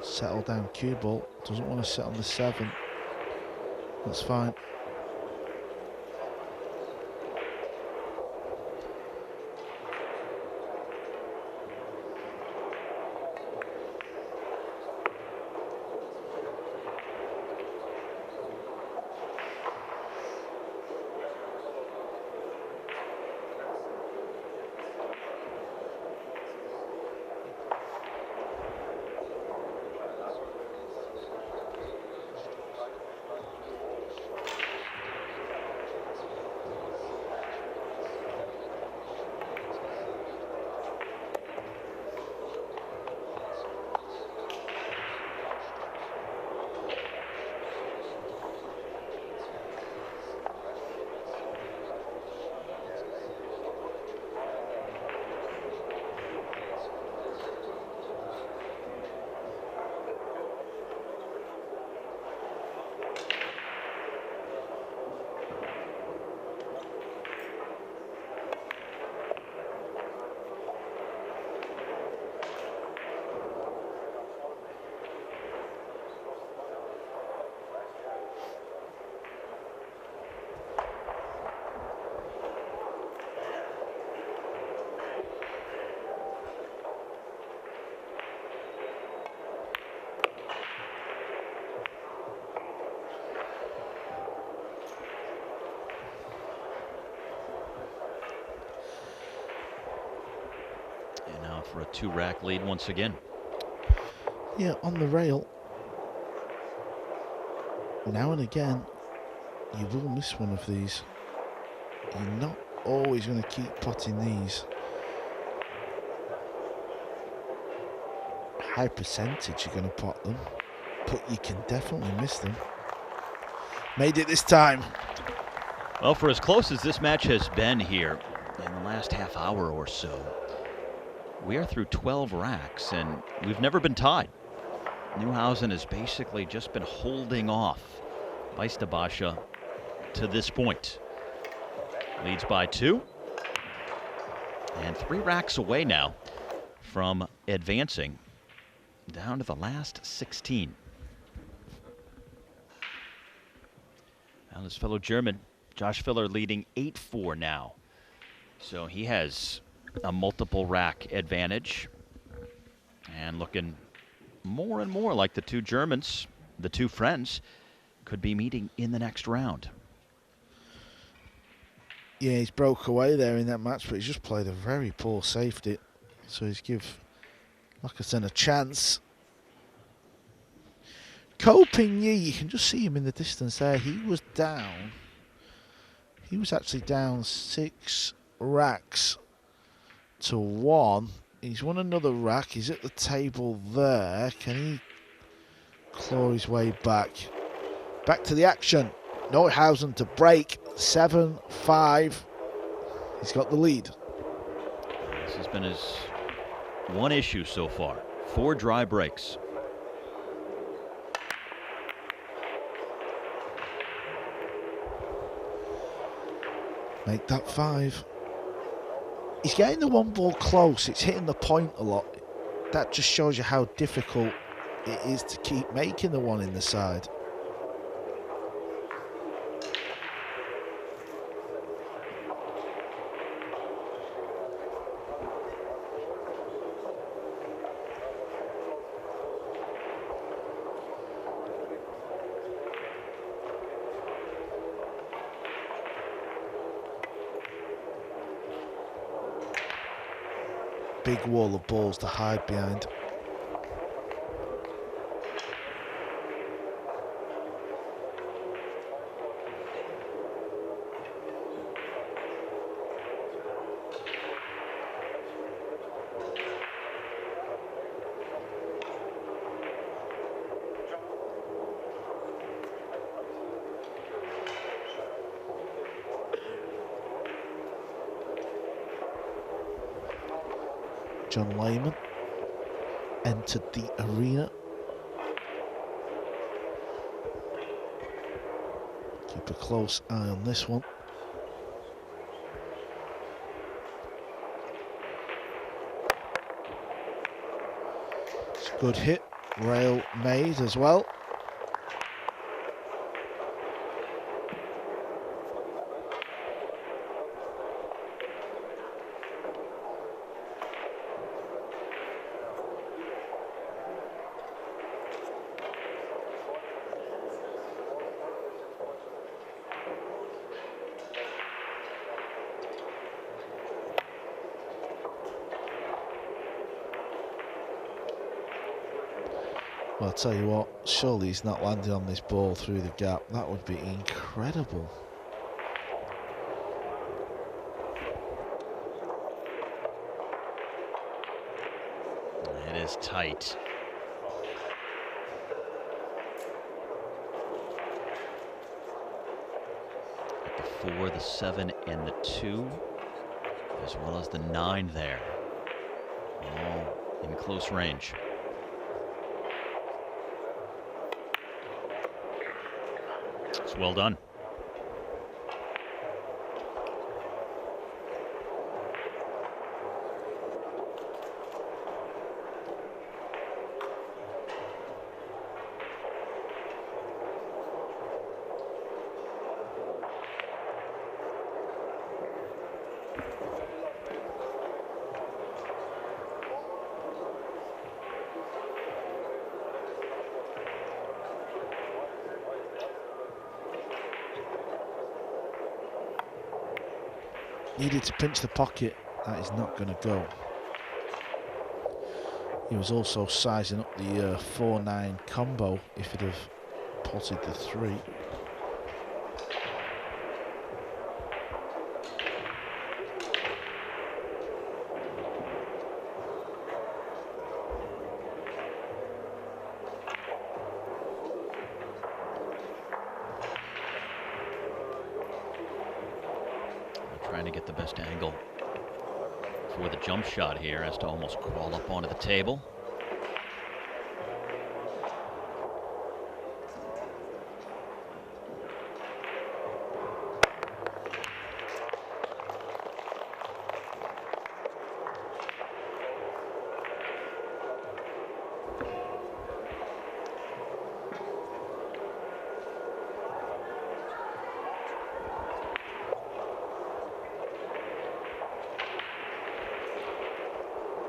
Settle down cue ball, doesn't want to sit on the 7. That's fine. For a 2-rack lead once again. Yeah, on the rail. Now and again, you will miss one of these. You're not always going to keep potting these. High percentage you're going to pot them, but you can definitely miss them. Made it this time. Well, for as close as this match has been here, in the last half hour or so. We are through 12 racks, and we've never been tied. Neuhausen has basically just been holding off Bijsterbosch to this point. Leads by 2. And 3 racks away now from advancing down to the last 16. Now his fellow German, Josh Filler, leading 8-4 now. So he has a multiple rack advantage. And looking more and more like the two Germans, the two friends, could be meeting in the next round. Yeah, he's broke away there in that match, but he's just played a very poor safety. So he's give Lackerson a chance. Coping Yi, you can just see him in the distance there. He was down. He was actually down 6 racks to 1. He's won another rack. He's at the table there. Can he claw his way back? Back to the action. Neuhausen to break. 7-5. He's got the lead. This has been his one issue so far. 4 dry breaks. Make that 5. He's getting the one ball close. It's hitting the point a lot. That just shows you how difficult it is to keep making the one in the side. Big wall of balls to hide behind. John Lehman entered the arena. Keep a close eye on this one. It's a good hit, rail made as well. Well, I'll tell you what, surely he's not landing on this ball through the gap. That would be incredible. It is tight. At the 4, the 7, and the 2, as well as the 9 there. All in close range. It's well done. Needed to pinch the pocket. That is not going to go. He was also sizing up the 4-9 combo if he'd have potted the 3. to get the best angle for the jump shot here. Has to almost crawl up onto the table.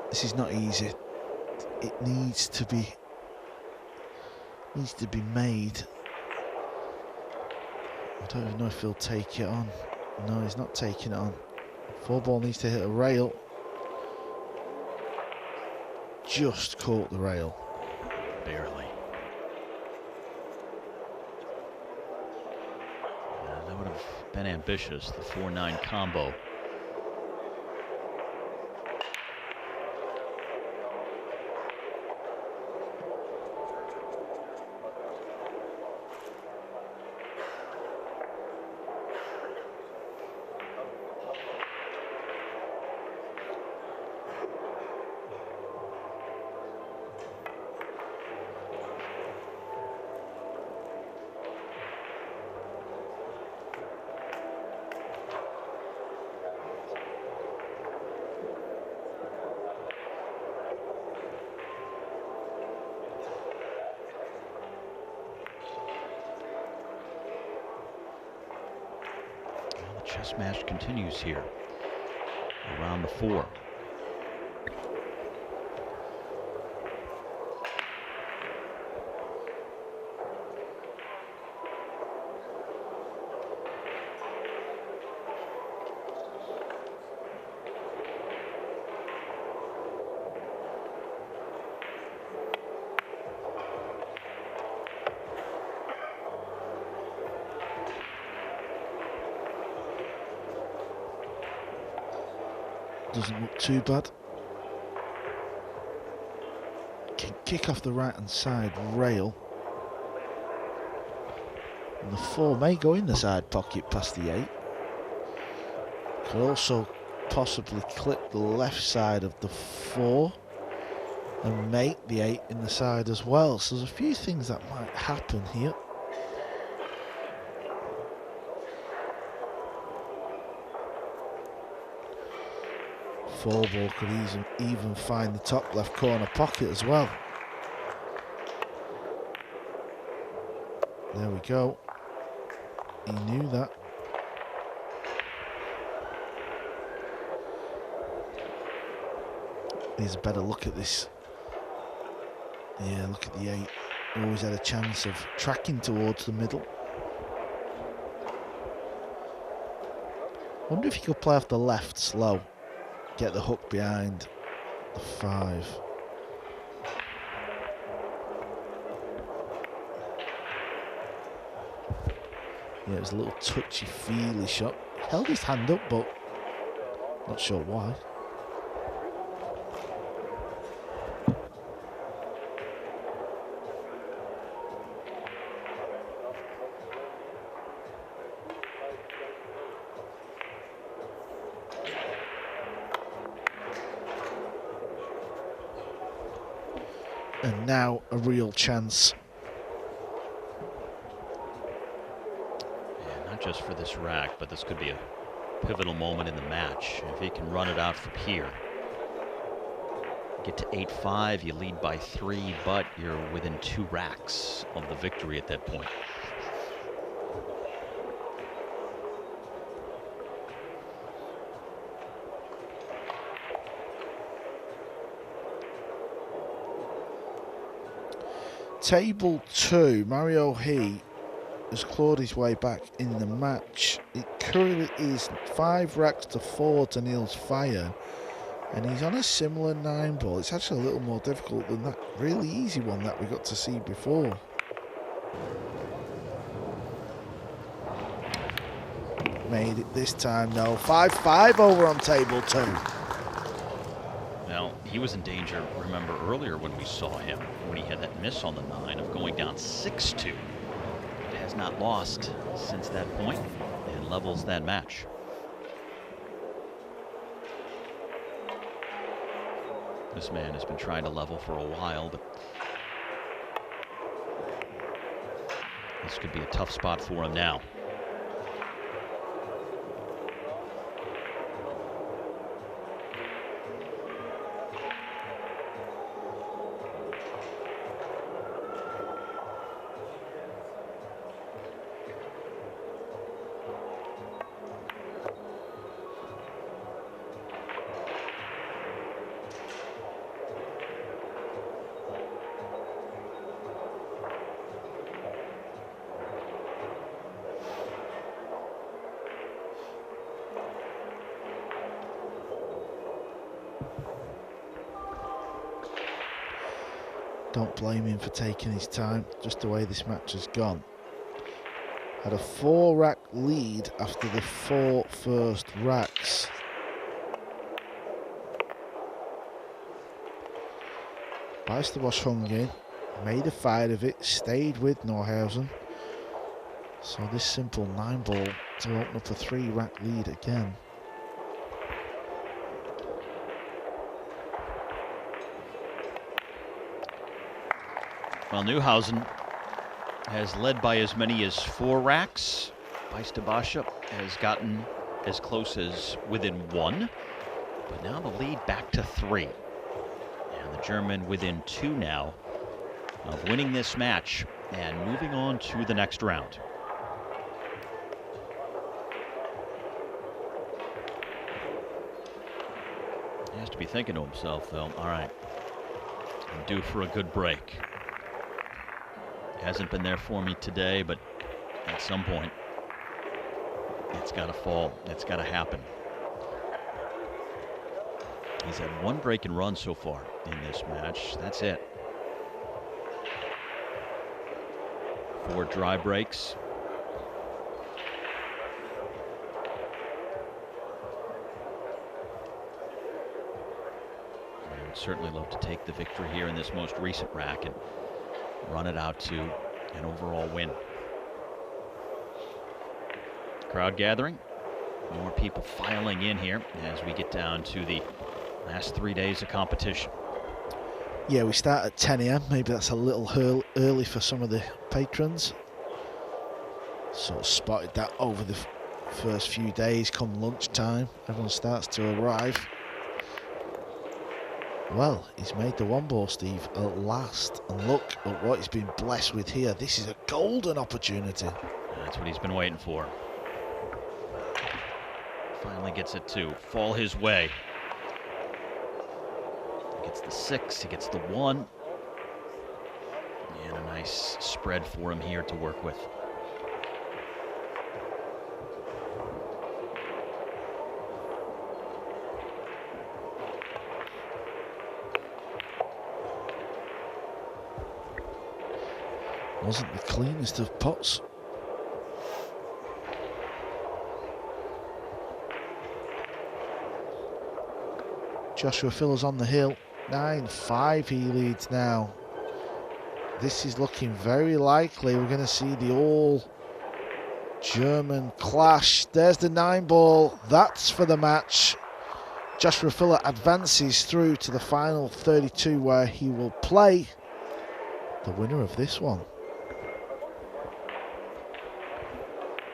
This is not easy. It needs to be made. I don't even know if he'll take it on. No, he's not taking it on. 4-ball needs to hit a rail. Just caught the rail. Barely. That would have been ambitious, the 4-9 combo. Chess match continues here around the 4. Doesn't look too bad. Can kick off the right hand side rail. And the 4 may go in the side pocket past the 8. Could also possibly clip the left side of the 4 and make the 8 in the side as well. So there's a few things that might happen here. Ball could even find the top left corner pocket as well. There we go. He knew that. Here's a better look at this. Yeah, look at the 8. Always had a chance of tracking towards the middle. Wonder if he could play off the left slow. Get the hook behind the 5. Yeah, it was a little touchy-feely shot. Held his hand up, but not sure why. And now a real chance. Yeah, not just for this rack, but this could be a pivotal moment in the match. If he can run it out from here. Get to 8-5, you lead by 3, but you're within 2 racks of the victory at that point. Table 2, Mario He has clawed his way back in the match. It currently is 5 racks to 4 to Neil's fire, and he's on a similar 9-ball. It's actually a little more difficult than that really easy one that we got to see before. Made it this time, no. 5-5 over on table 2. Now, he was in danger, remember, earlier when we saw him, when he had that miss on the 9 of going down 6-2. Has not lost since that point and levels that match. This man has been trying to level for a while, but this could be a tough spot for him now. Don't blame him for taking his time, just the way this match has gone. Had a 4-rack lead after the 4 first racks. Bijsterbosch hung in, made a fight of it, stayed with Neuhausen. So this simple 9-ball to open up a 3-rack lead again. Well, Neuhausen has led by as many as 4 racks. Bijsterbosch has gotten as close as within 1, but now the lead back to 3. And the German within 2 now of winning this match and moving on to the next round. He has to be thinking to himself, though, all right, I'm due for a good break. Hasn't been there for me today, but at some point, it's got to fall. It's got to happen. He's had 1 break and run so far in this match. That's it. 4 dry breaks. I would certainly love to take the victory here in this most recent rack and run it out to an overall win. Crowd gathering. More people filing in here as we get down to the last 3 days of competition. Yeah, we start at 10 AM. Maybe that's a little early for some of the patrons. Sort of spotted that over the first few days. Come lunchtime, everyone starts to arrive. Well, he's made the 1-ball, Steve, at last. And look at what he's been blessed with here. This is a golden opportunity. That's what he's been waiting for. Finally gets it to fall his way. He gets the 6, he gets the 1. And a nice spread for him here to work with. Wasn't the cleanest of pots. Joshua Filler's on the hill. 9-5 he leads now. This is looking very likely. We're going to see the all-German clash. There's the 9-ball. That's for the match. Joshua Filler advances through to the final 32 where he will play the winner of this one.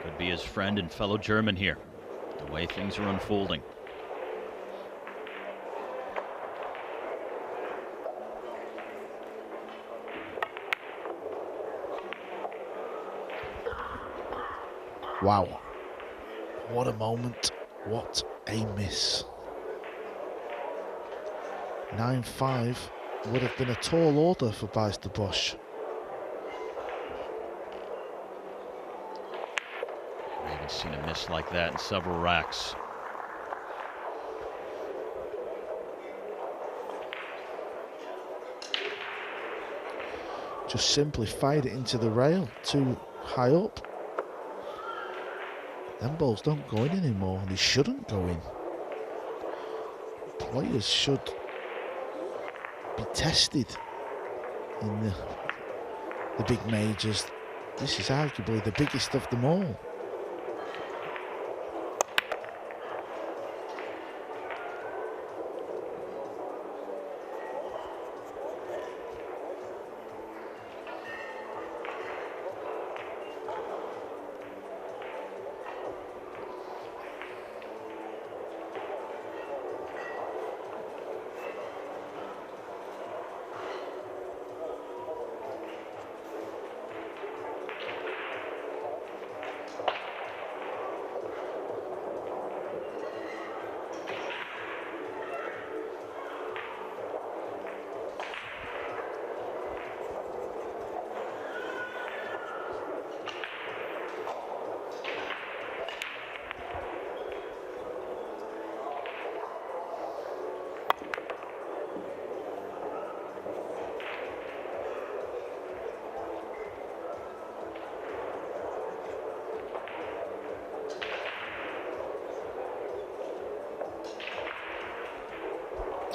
Could be his friend and fellow German here, the way things are unfolding. Wow. What a moment. What a miss. 9-5 would have been a tall order for Bijsterbosch. I haven't seen a miss like that in several racks. Just simply fired it into the rail, too high up. Them balls don't go in anymore, and they shouldn't go in. Players should be tested in the big majors. This is arguably the biggest of them all.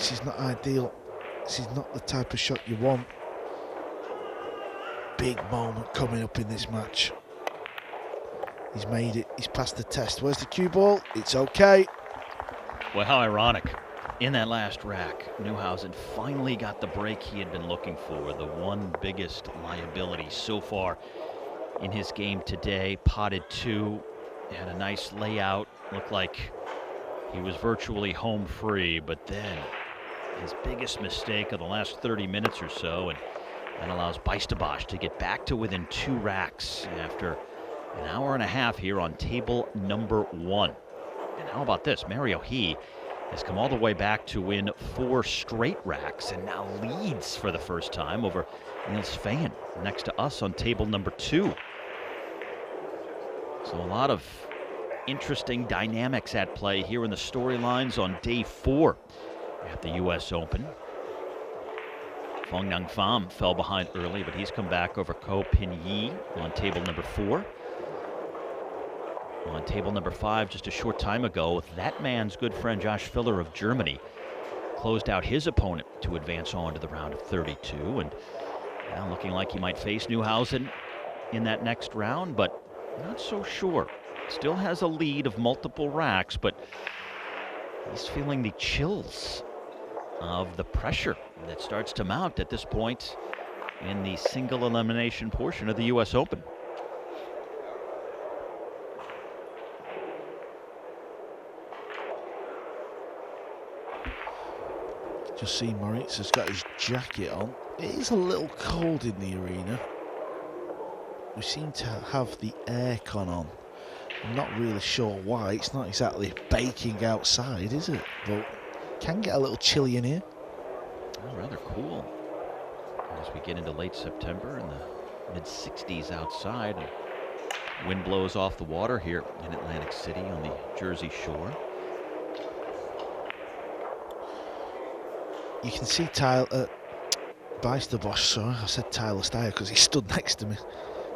This is not ideal. This is not the type of shot you want. Big moment coming up in this match. He's made it. He's passed the test. Where's the cue ball? It's okay. Well, how ironic. In that last rack, Neuhausen finally got the break he had been looking for. The one biggest liability so far in his game today. Potted 2. Had a nice layout. Looked like he was virtually home free. But then his biggest mistake of the last 30 minutes or so. And that allows Bijsterbosch to get back to within 2 racks after an hour and a half here on table number 1. And how about this? Mario He has come all the way back to win 4 straight racks and now leads for the first time over Niels Fayen next to us on table number 2. So a lot of interesting dynamics at play here in the storylines on day 4 at the U.S. Open. Phong Nang Pham fell behind early, but he's come back over Ko Pin Yi on table number 4. On table number 5 just a short time ago, that man's good friend Josh Filler of Germany closed out his opponent to advance on to the round of 32. And now looking like he might face Neuhausen in that next round, but not so sure. Still has a lead of multiple racks, but he's feeling the chills of the pressure that starts to mount at this point in the single elimination portion of the U.S. Open. Just see Moritz has got his jacket on. It is a little cold in the arena. We seem to have the aircon on. I'm not really sure why. It's not exactly baking outside, is it? But can get a little chilly in here. Oh, rather cool as we get into late September in the mid-60s outside. And wind blows off the water here in Atlantic City on the Jersey Shore. You can see Bijsterbosch, sorry, I said Tyler Steyer because he stood next to me,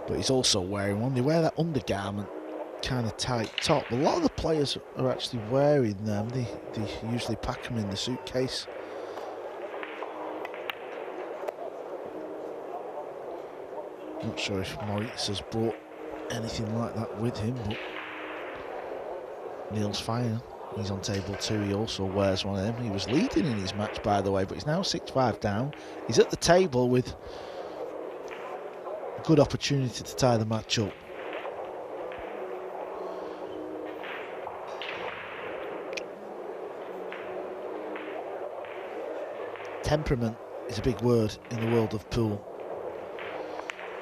but he's also wearing one. They wear that undergarment, kind of tight top. A lot of the players are actually wearing them. They usually pack them in the suitcase. Not sure if Moritz has brought anything like that with him, but Niels Fayen, he's on table 2. He also wears one of them. He was leading in his match, by the way, but he's now 6-5 down. He's at the table with a good opportunity to tie the match up. Temperament is a big word in the world of pool,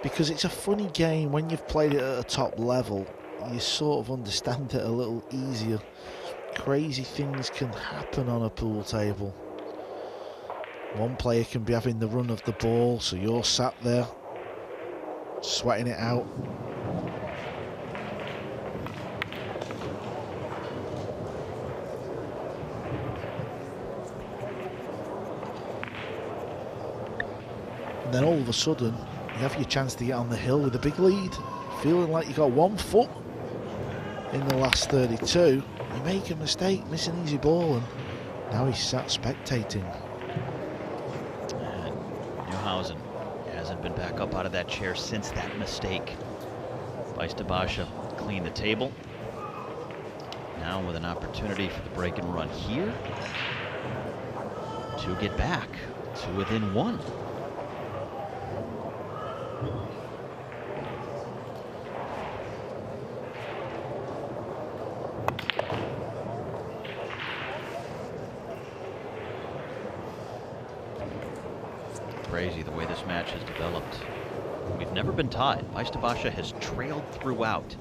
because it's a funny game. When you've played it at a top level, you sort of understand it a little easier. Crazy things can happen on a pool table. One player can be having the run of the ball, so you're sat there sweating it out. And then all of a sudden, you have your chance to get on the hill with a big lead, feeling like you got 1 foot in the last 32. You make a mistake, miss an easy ball, and now he's sat spectating. And Neuhausen hasn't been back up out of that chair since that mistake. Bijsterbosch cleaned the table. Now with an opportunity for the break and run here to get back to within 1. Crazy the way this match has developed. We've never been tied. Bijsterbosch has trailed throughout.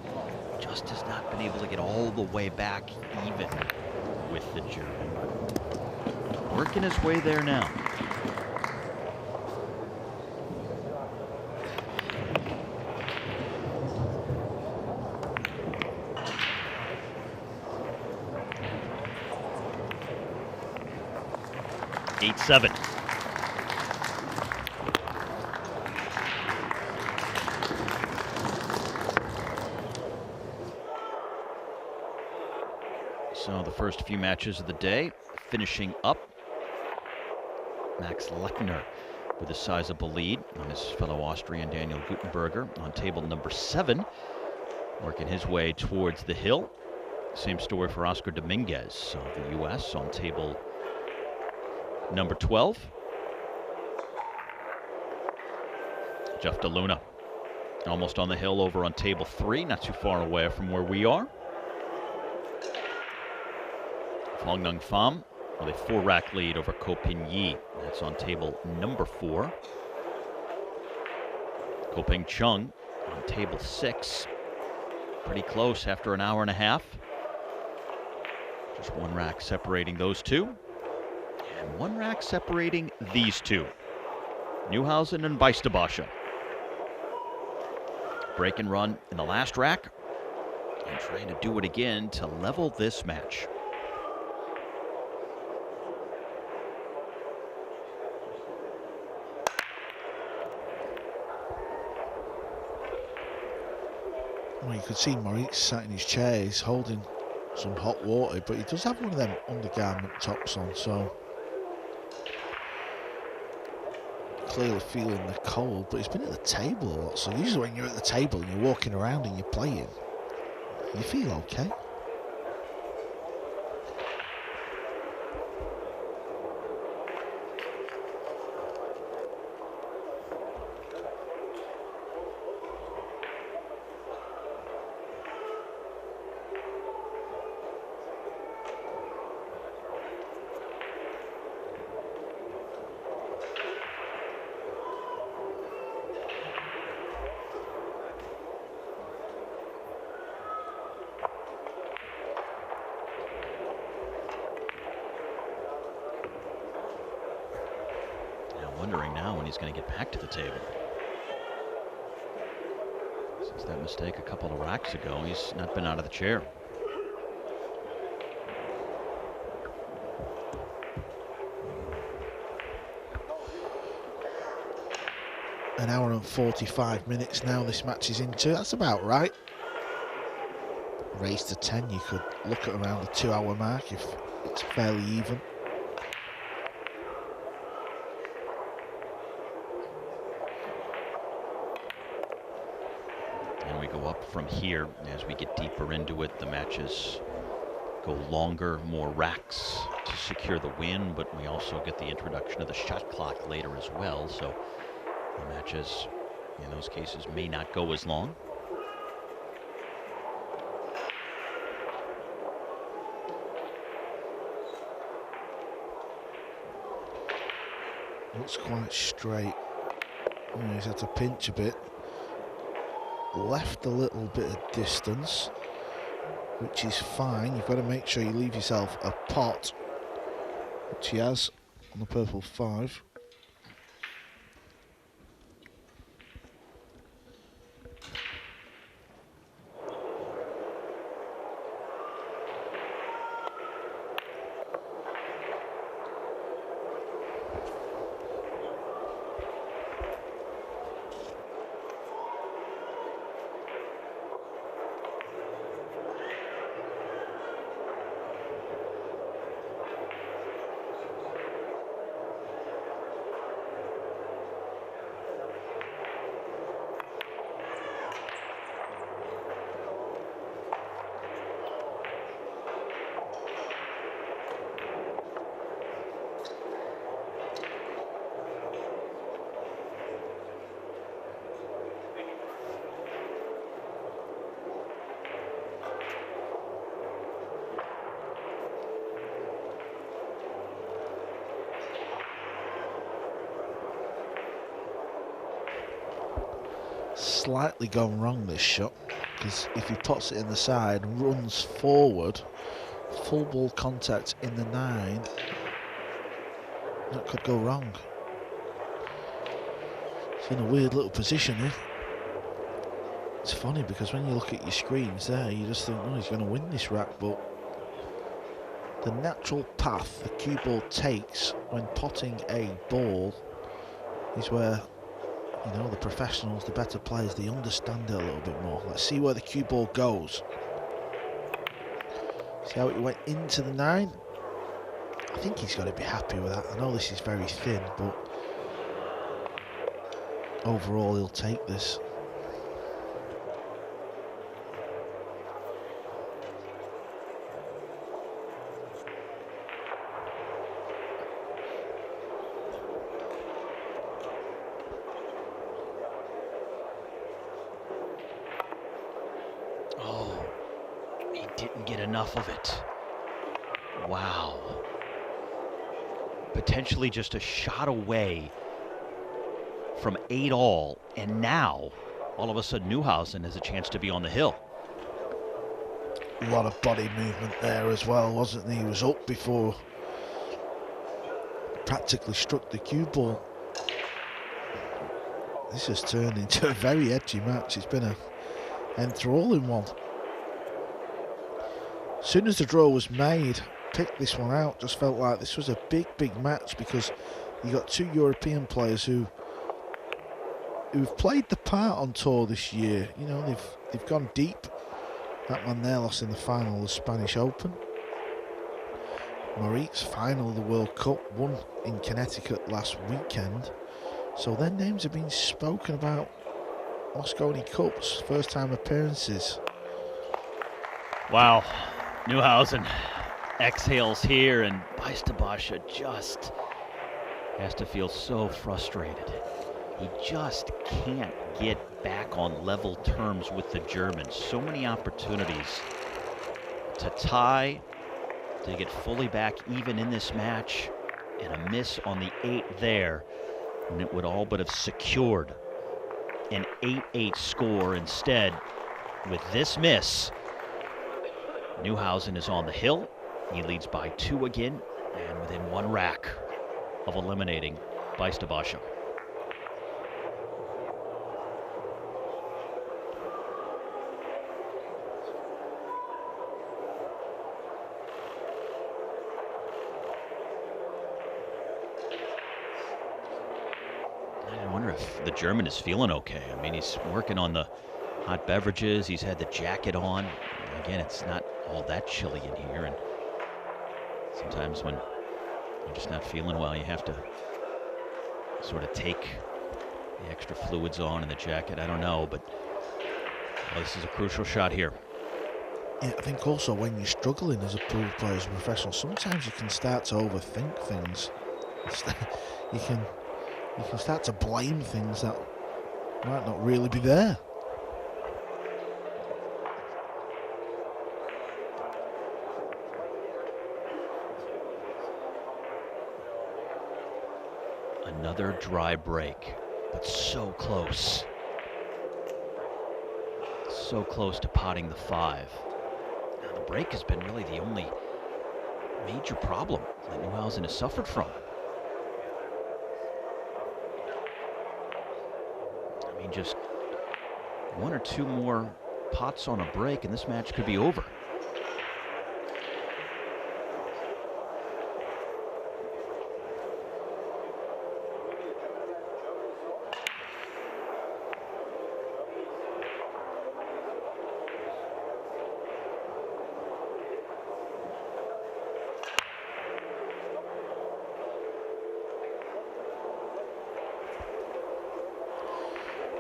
Just has not been able to get all the way back even with the German. Working his way there now. Eight-7. So the first few matches of the day finishing up Max Lechner with a sizable lead on his fellow Austrian Daniel Gutenberger on table number 7, working his way towards the hill. Same story for Oscar Dominguez of the U.S. on table number 12. Jeff DeLuna almost on the hill over on table 3, not too far away from where we are. Fong Nung Pham with a 4-rack lead over Ko Pin Yi. That's on table number 4. Ko Ping Chung on table 6. Pretty close after an hour and a half. Just 1 rack separating those two. And 1 rack separating these two. Neuhausen and Bijsterbosch. Break and run in the last rack. And trying to do it again to level this match. Well, you could see Moritz sat in his chair, he's holding some hot water, but he does have one of them undergarment tops on, so clearly feeling the cold, but he's been at the table a lot, so usually when you're at the table and you're walking around and you're playing, you feel okay. Wondering now when he's going to get back to the table. Since that mistake a couple of racks ago, he's not been out of the chair. An hour and 45 minutes now this match is into. That's about right. Race to 10, you could look at around the 2-hour mark if it's fairly even. From here, as we get deeper into it, the matches go longer, more racks to secure the win, but we also get the introduction of the shot clock later as well, so the matches in those cases may not go as long. Looks quite straight. Oh, he's had to pinch a bit. Left a little bit of distance, which is fine. You've got to make sure you leave yourself a pot, which he has on the purple 5. Slightly gone wrong this shot, because if he puts it in the side, runs forward, full ball contact in the 9, that could go wrong. It's in a weird little position here. It's funny because when you look at your screens there, you just think, oh, he's going to win this rack, but the natural path the cue ball takes when potting a ball is where, you know, the professionals, the better players, they understand it a little bit more. Let's see where the cue ball goes. See how it went into the 9? I think he's got to be happy with that. I know this is very thin, but overall he'll take this. Oh, he didn't get enough of it. Wow. Potentially just a shot away from 8-all, and now all of a sudden Neuhausen has a chance to be on the hill. A lot of body movement there as well, wasn't there? He was up before practically struck the cue ball. This has turned into a very edgy match. It's been a enthralling one. As soon as the draw was made, picked this one out, just felt like this was a big match, because you got two European players who've played the part on tour this year. You know, they've gone deep. That man there lost in the final of the Spanish Open. Moritz, final of the World Cup, won in Connecticut last weekend. So their names have been spoken about. Moscone Cups, first time appearances. Wow, Neuhausen exhales here, and Bijsterbosch just has to feel so frustrated. He just can't get back on level terms with the Germans. So many opportunities to tie, to get fully back even in this match, and a miss on the 8 there, and it would all but have secured an 8-8 score. Instead, with this miss, Neuhausen is on the hill. He leads by 2 again, and within 1 rack of eliminating Bijsterbosch. I wonder if the German is feeling okay. I mean, he's working on the hot beverages. He's had the jacket on. Again, it's not all that chilly in here, and sometimes when you're just not feeling well, you have to sort of take the extra fluids on in the jacket. I don't know, but this is a crucial shot here. Yeah, I think also when you're struggling as a pool player, as a professional, sometimes you can start to overthink things. You can start to blame things that might not really be there. Another dry break, but so close. So close to potting the 5. Now, the break has been really the only major problem that Neuhausen has suffered from. I mean, just 1 or 2 more pots on a break, and this match could be over.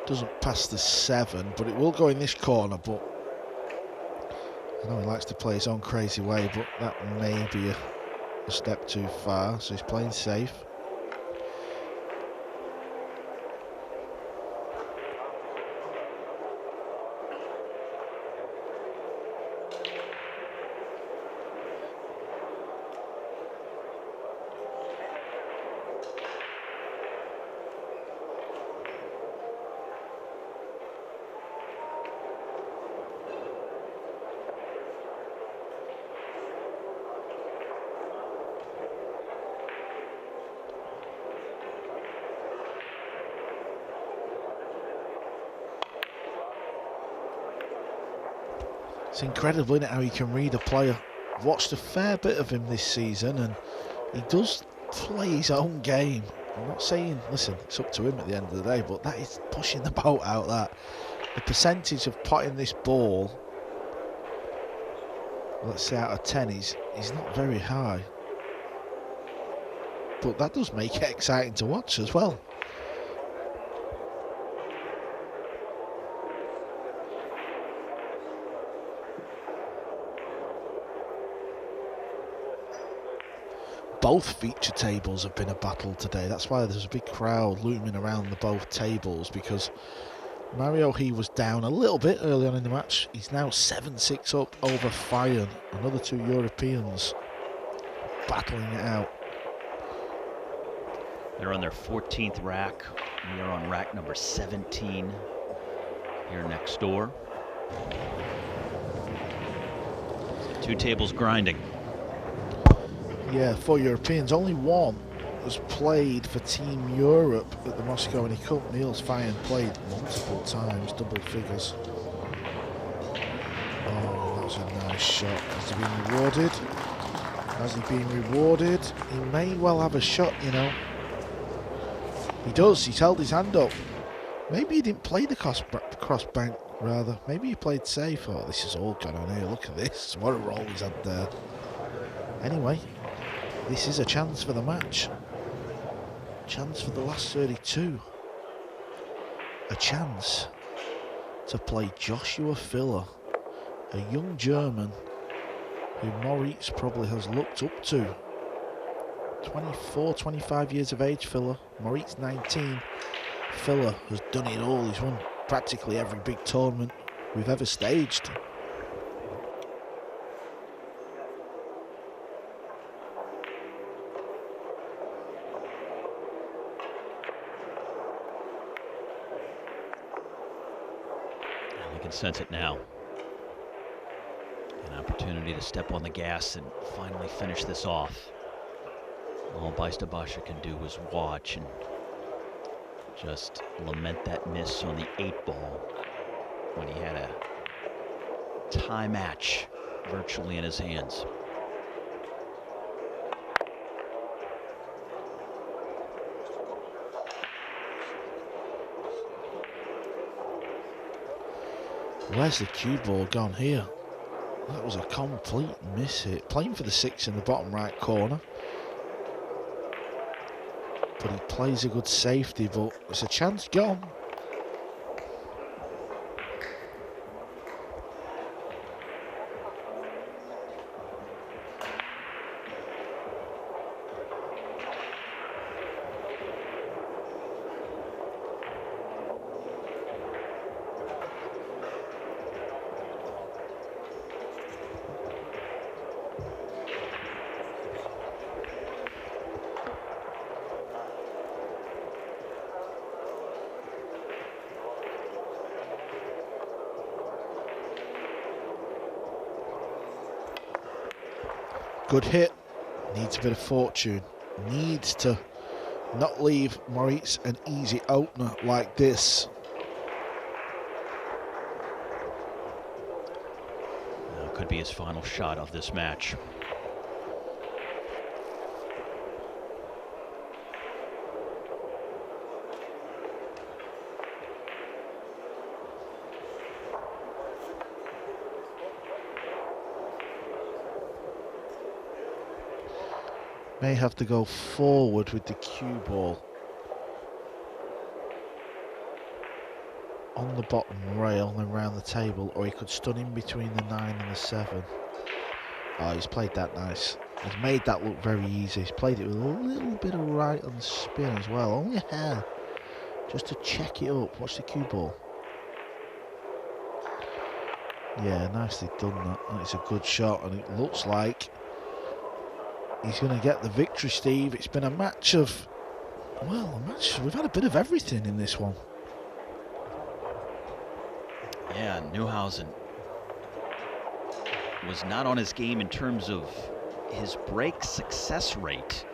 Doesn't pass the 7, but it will go in this corner. But I know he likes to play his own crazy way, but that may be a step too far, so he's playing safe. It's incredible, isn't it, how he can read a player. I've watched a fair bit of him this season, and he does play his own game. I'm not saying, listen, it's up to him at the end of the day, but that is pushing the boat out. That the percentage of potting this ball, let's say out of 10, is not very high. but that does make it exciting to watch as well. Both feature tables have been a battle today. That's why there's a big crowd looming around the both tables, because Mario, he was down a little bit early on in the match. He's now 7-6 up over Fyan. Another two Europeans battling it out. They're on their 14th rack. We are on rack number 17 here next door. Two tables grinding. Yeah, 4 Europeans. Only one was played for Team Europe at the Moscone Cup. Niels Fyan played multiple times, double figures. Oh, that was a nice shot. Has he been rewarded? Has he been rewarded? He may well have a shot, you know. He does. He's held his hand up. Maybe he didn't play the cross bank, rather. Maybe he played safe. Oh, this is all gone on here. Look at this. What a roll he's had there. Anyway, this is a chance for the match. Chance for the last 32. A chance to play Joshua Filler, a young German who Moritz probably has looked up to. 24, 25 years of age, Filler. Moritz 19. Filler has done it all. He's won practically every big tournament we've ever staged. We can sense it now. An opportunity to step on the gas and finally finish this off. All Bijsterbosch can do is watch and just lament that miss on the 8-ball when he had a tie match virtually in his hands. Where's the cue ball gone here? That was a complete miss hit. Playing for the 6 in the bottom right corner. But he plays a good safety, but it's a chance gone. Good hit, needs a bit of fortune, needs to not leave Moritz an easy opener like this. Now could be his final shot of this match. May have to go forward with the cue ball on the bottom rail and around the table, or he could stun in between the 9 and the 7. Oh, he's played that nice. He's made that look very easy. He's played it with a little bit of right on the spin as well. Only a hair, just to check it up. Watch the cue ball. Yeah, nicely done that. It's a good shot, and it looks like he's going to get the victory, Steve. It's been a match of, well, we've had a bit of everything in this one. Yeah, Neuhausen was not on his game in terms of his break success rate.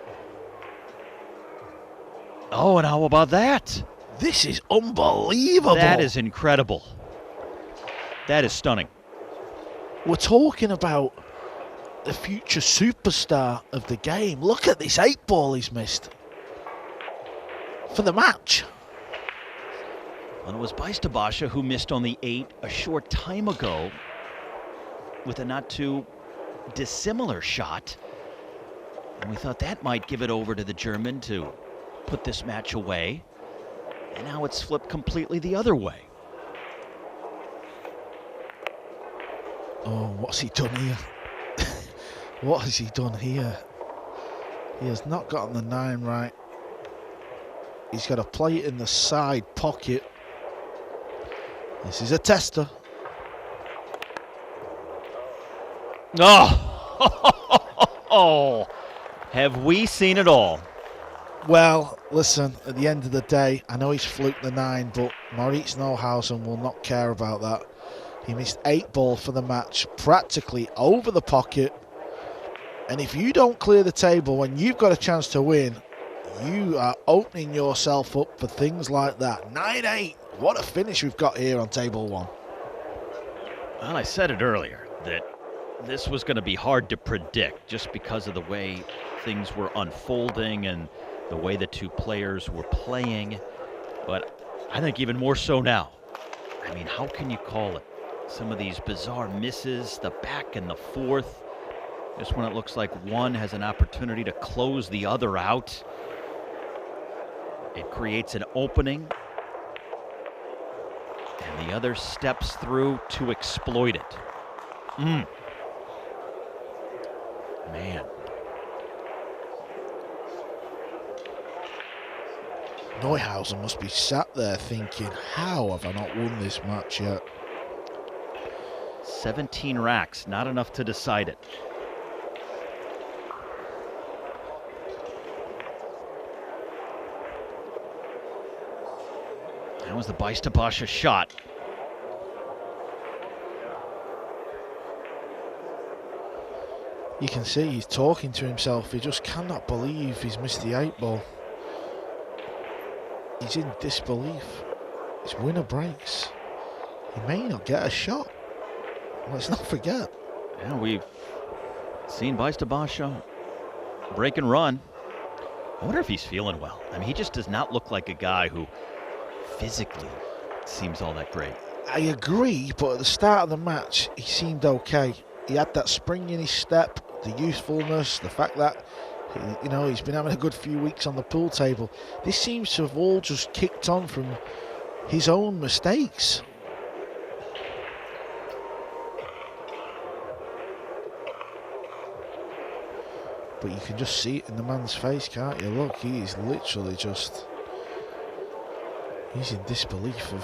Oh, and how about that? This is unbelievable. That is incredible. That is stunning. We're talking about the future superstar of the game. Look at this 8-ball he's missed for the match. And it was Bijsterbosch who missed on the 8 a short time ago with a not too dissimilar shot. And we thought that might give it over to the German to put this match away. And now it's flipped completely the other way. Oh, what's he done here? What has he done here? He has not gotten the 9 right. He's got to play it in the side pocket. This is a tester. Oh, have we seen it all? Well, listen, at the end of the day, I know he's fluked the 9, but Moritz Neuhausen will not care about that. He missed 8 ball for the match, practically over the pocket. And if you don't clear the table when you've got a chance to win, you are opening yourself up for things like that. 9-8. What a finish we've got here on table 1. Well, I said it earlier that this was going to be hard to predict just because of the way things were unfolding and the way the two players were playing. But I think even more so now. I mean, how can you call it? Some of these bizarre misses, the back and the forth. Just when it looks like one has an opportunity to close the other out, it creates an opening, and the other steps through to exploit it. Man. Neuhausen must be sat there thinking, how have I not won this match yet? 17 racks, not enough to decide it. That was the Bijsterbosch shot. You can see he's talking to himself. He just cannot believe he's missed the 8 ball. He's in disbelief. His winner breaks. He may not get a shot. Let's not forget. Yeah, we've seen Bijsterbosch break and run. I wonder if he's feeling well. I mean, he just does not look like a guy who physically seems all that great. I agree, but at the start of the match, he seemed okay. He had that spring in his step, the youthfulness, the fact that, you know, he's been having a good few weeks on the pool table. This seems to have all just kicked on from his own mistakes. But you can just see it in the man's face, can't you? Look, he is literally just... he's in disbelief of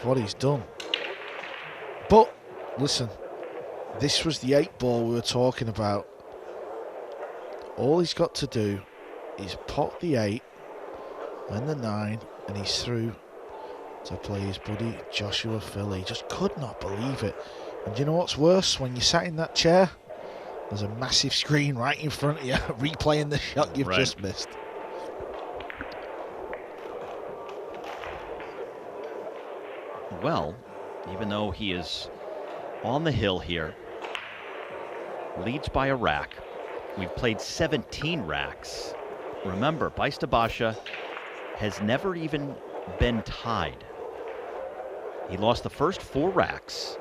what he's done. But, listen, this was the 8 ball we were talking about. All he's got to do is pot the 8 and the 9, and he's through to play his buddy Joshua Phil. He just could not believe it. And you know what's worse? When you sat in that chair, there's a massive screen right in front of you replaying the shot you've just missed. Well, even though he is on the hill here, leads by a rack. We've played 17 racks. Remember, Bijsterbosch has never even been tied. He lost the first 4 racks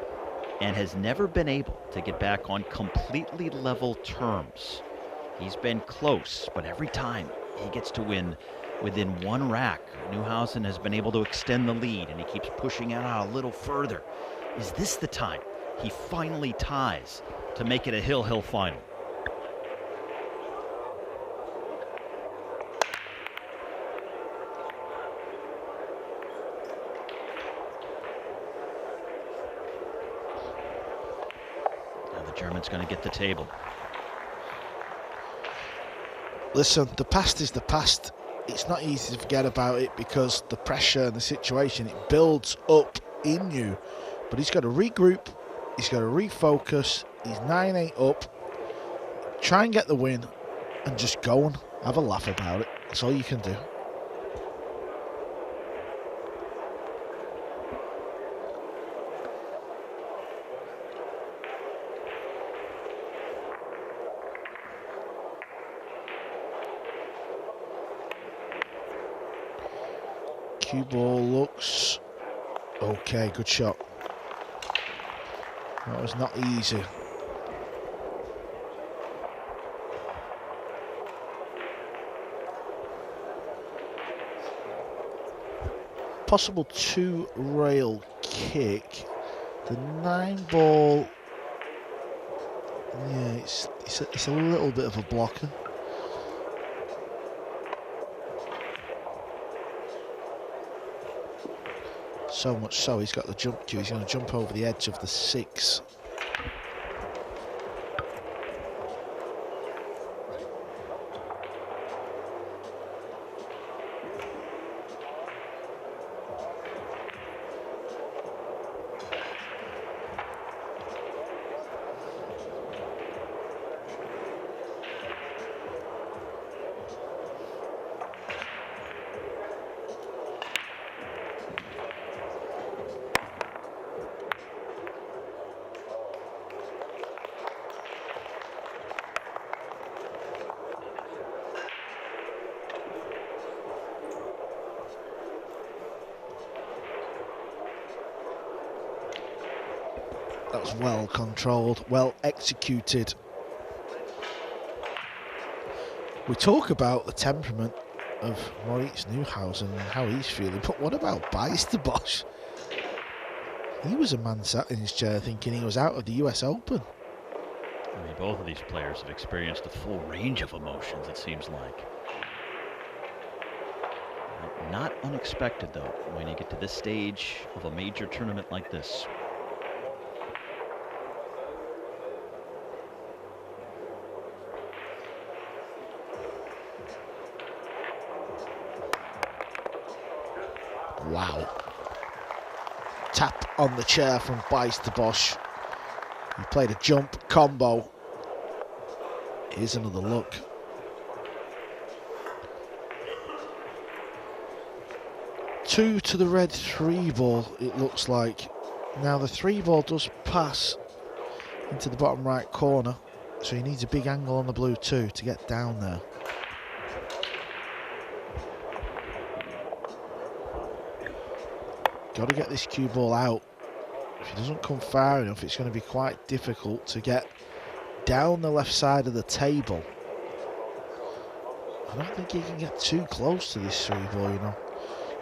and has never been able to get back on completely level terms. He's been close, but every time he gets to win within 1 rack, Neuhausen has been able to extend the lead, and he keeps pushing it out a little further. Is this the time he finally ties to make it a hill-hill final? German's going to get the table. Listen, the past is the past. It's not easy to forget about it because the pressure and the situation, it builds up in you. But he's got to regroup. He's got to refocus. He's 9-8 up. Try and get the win and just go and have a laugh about it. That's all you can do. Cue ball looks okay. Good shot. That was not easy. possible 2-rail kick. The 9-ball, yeah, it's a little bit of a blocker. So much so he's got the jump cue. He's going to jump over the edge of the 6. That was well controlled, well executed. We talk about the temperament of Moritz Neuhausen and how he's feeling, but what about Bijsterbosch? He was a man sat in his chair thinking he was out of the US Open. I mean, both of these players have experienced a full range of emotions, it seems like. Not unexpected, though, when you get to this stage of a major tournament like this. Wow. Tap on the chair from Bijsterbosch. He played a jump combo. Here's another look. Two to the red 3-ball, it looks like. Now the 3-ball does pass into the bottom right corner, so he needs a big angle on the blue too to get down there. Got to get this cue ball out. If he doesn't come far enough, it's going to be quite difficult to get down the left side of the table. I don't think he can get too close to this 3-ball, you know.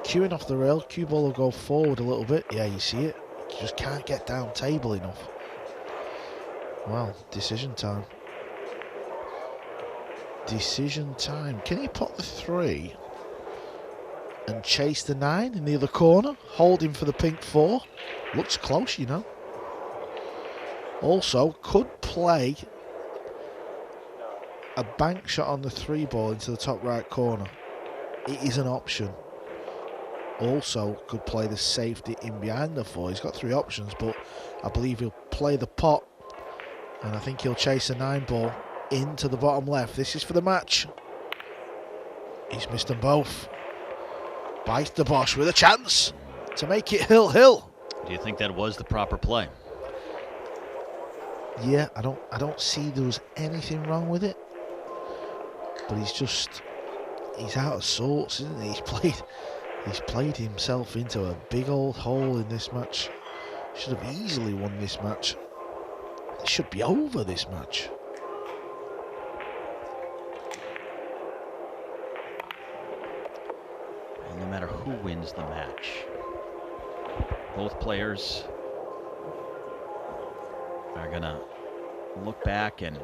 Cueing off the rail, cue ball will go forward a little bit. Yeah, you see it. You just can't get down table enough. Well, decision time. Decision time. Can he put the 3 and chase the 9 in the other corner? Holding for the pink 4. Looks close, you know. Also, could play a bank shot on the 3-ball into the top right corner. It is an option. Also, could play the safety in behind the 4. He's got 3 options, but I believe he'll play the pot. And I think he'll chase a 9-ball into the bottom left. This is for the match. He's missed them both. Bijsterbosch with a chance to make it hill-hill. Do you think that was the proper play? Yeah, I don't see there was anything wrong with it. But he's out of sorts, isn't he? He's played himself into a big old hole in this match. Should have easily won this match. It should be over, this match. Well, no matter who wins the match, both players are gonna look back and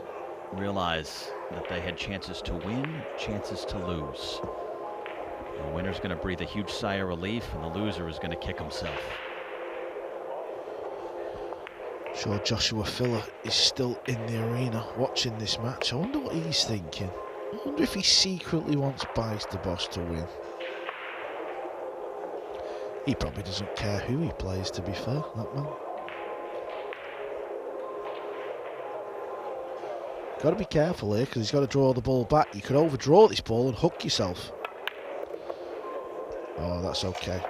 realize that they had chances to win, chances to lose. The winner's going to breathe a huge sigh of relief, and the loser is going to kick himself. Sure, Joshua Filler is still in the arena watching this match. I wonder what he's thinking. I wonder if he secretly wants Bijsterbosch to win. He probably doesn't care who he plays, to be fair, that man. Got to be careful here, because he's got to draw the ball back. You could overdraw this ball and hook yourself. Oh, that's okay.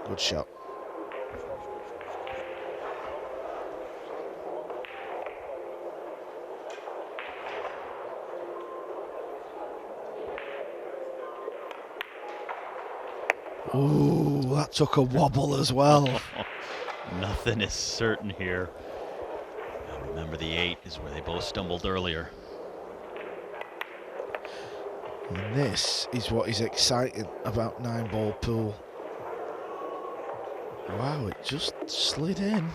Good shot. Ooh, that took a wobble as well. Nothing is certain here. Now remember, the 8 is where they both stumbled earlier. And this is what is exciting about 9-ball pool. Wow, it just slid in,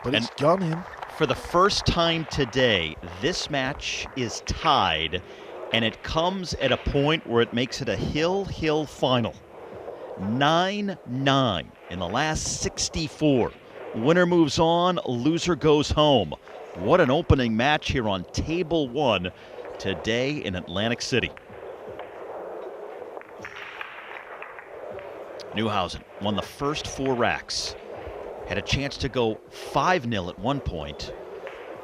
but it's gone in. For the first time today, this match is tied, and it comes at a point where it makes it a hill final. 9-9 in the last 64. Winner moves on, loser goes home. What an opening match here on Table 1 today in Atlantic City. Neuhausen won the first 4 racks. Had a chance to go 5-0 at one point.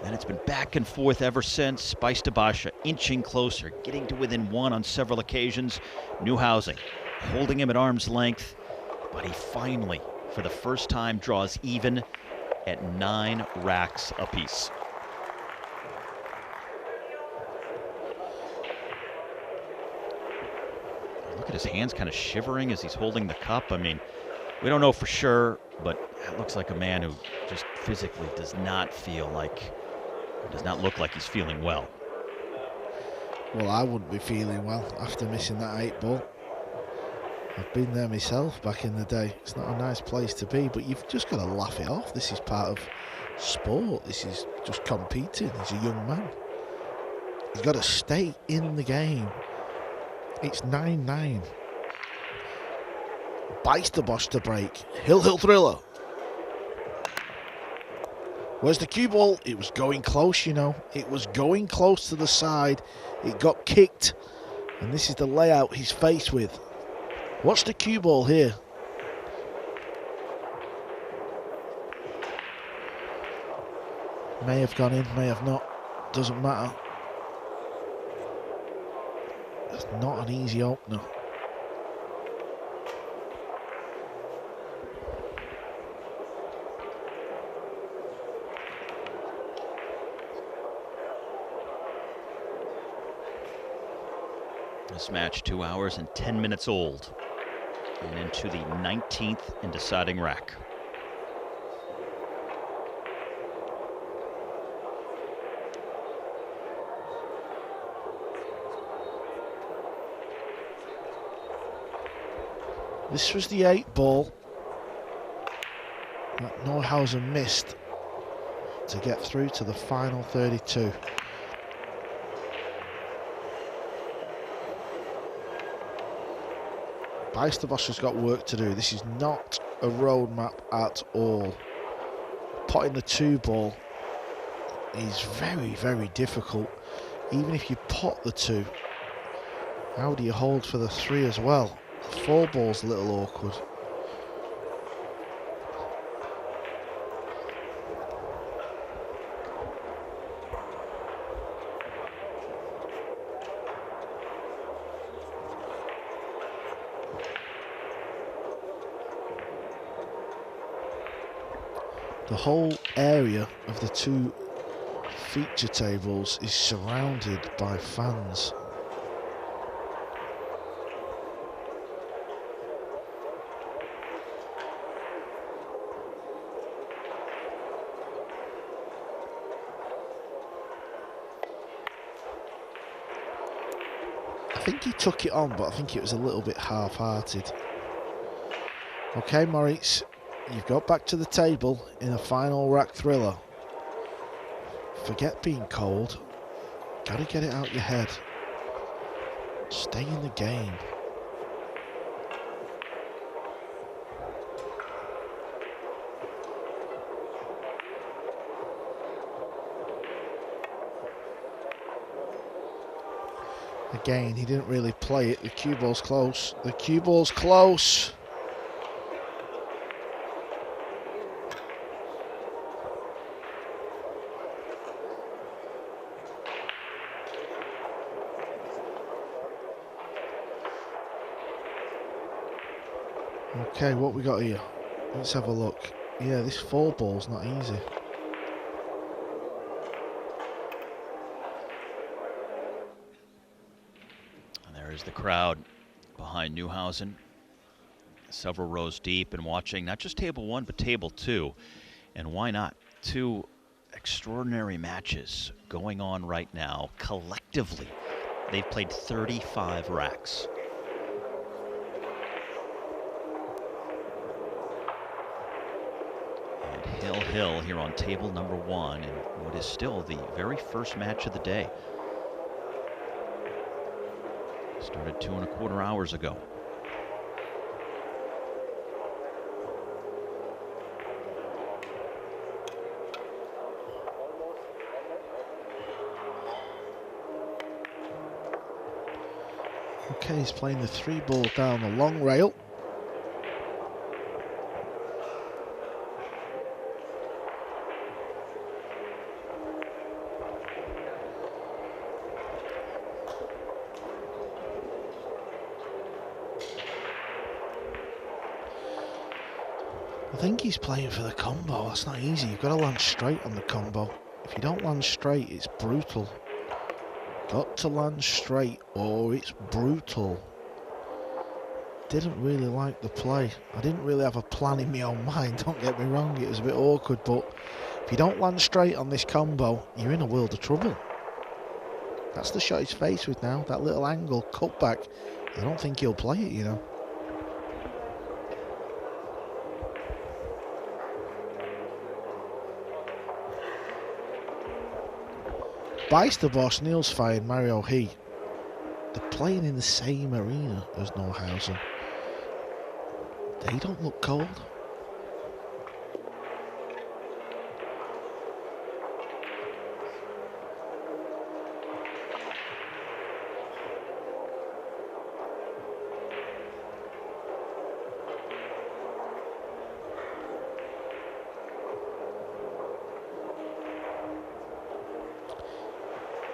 And it's been back and forth ever since. Bijsterbosch inching closer, getting to within 1 on several occasions. Neuhausen holding him at arm's length, but he finally, for the first time, draws even at 9 racks apiece. Look at his hands kind of shivering as he's holding the cup. I mean, we don't know for sure, but it looks like a man who just physically does not look like he's feeling well. Well, I wouldn't be feeling well after missing that 8 ball. I've been there myself back in the day. It's not a nice place to be, but you've just got to laugh it off. This is part of sport. This is just competing. He's a young man. He's got to stay in the game. It's 9-9. Bijsterbosch to break. Hill thriller. Where's the cue ball? It was going close, you know. It was going close to the side. It got kicked. And this is the layout he's faced with. Watch the cue ball here. May have gone in, may have not. Doesn't matter. It's not an easy opener. This match 2 hours and 10 minutes old, and into the 19th and deciding rack. This was the 8 ball that Neuhausen missed to get through to the final 32. Bijsterbosch has got work to do. This is not a roadmap at all. Potting the 2 ball is very, very difficult. Even if you pot the 2, how do you hold for the 3 as well? The 4 ball's a little awkward. The whole area of the 2 feature tables is surrounded by fans. I think he took it on, but I think it was a little bit half-hearted. Okay, Moritz, you've got back to the table in a final rack thriller. Forget being cold. Gotta get it out your head. Stay in the game. Again, he didn't really play it. The cue ball's close. The cue ball's close. Okay, what we got here? Let's have a look. Yeah, this 4 ball's not easy. And there is the crowd behind Neuhausen, several rows deep, and watching not just table 1 but table 2. And why not? 2 extraordinary matches going on right now. Collectively, they've played 35 racks. And hill here on table number 1 in what is still the very first match of the day. Started 2¼ hours ago. Okay, he's playing the 3-ball down the long rail. I think he's playing for the combo. That's not easy. You've got to land straight on the combo. If you don't land straight, it's brutal. Got to land straight or it's brutal. Didn't really like the play. I didn't really have a plan in my own mind, don't get me wrong. It was a bit awkward, but if you don't land straight on this combo, you're in a world of trouble. That's the shot he's faced with now. That little angle, cutback. I don't think he'll play it, you know. Bijsterbosch, Niels Fire, and Mario He. They're playing in the same arena as Neuhausen. They don't look cold.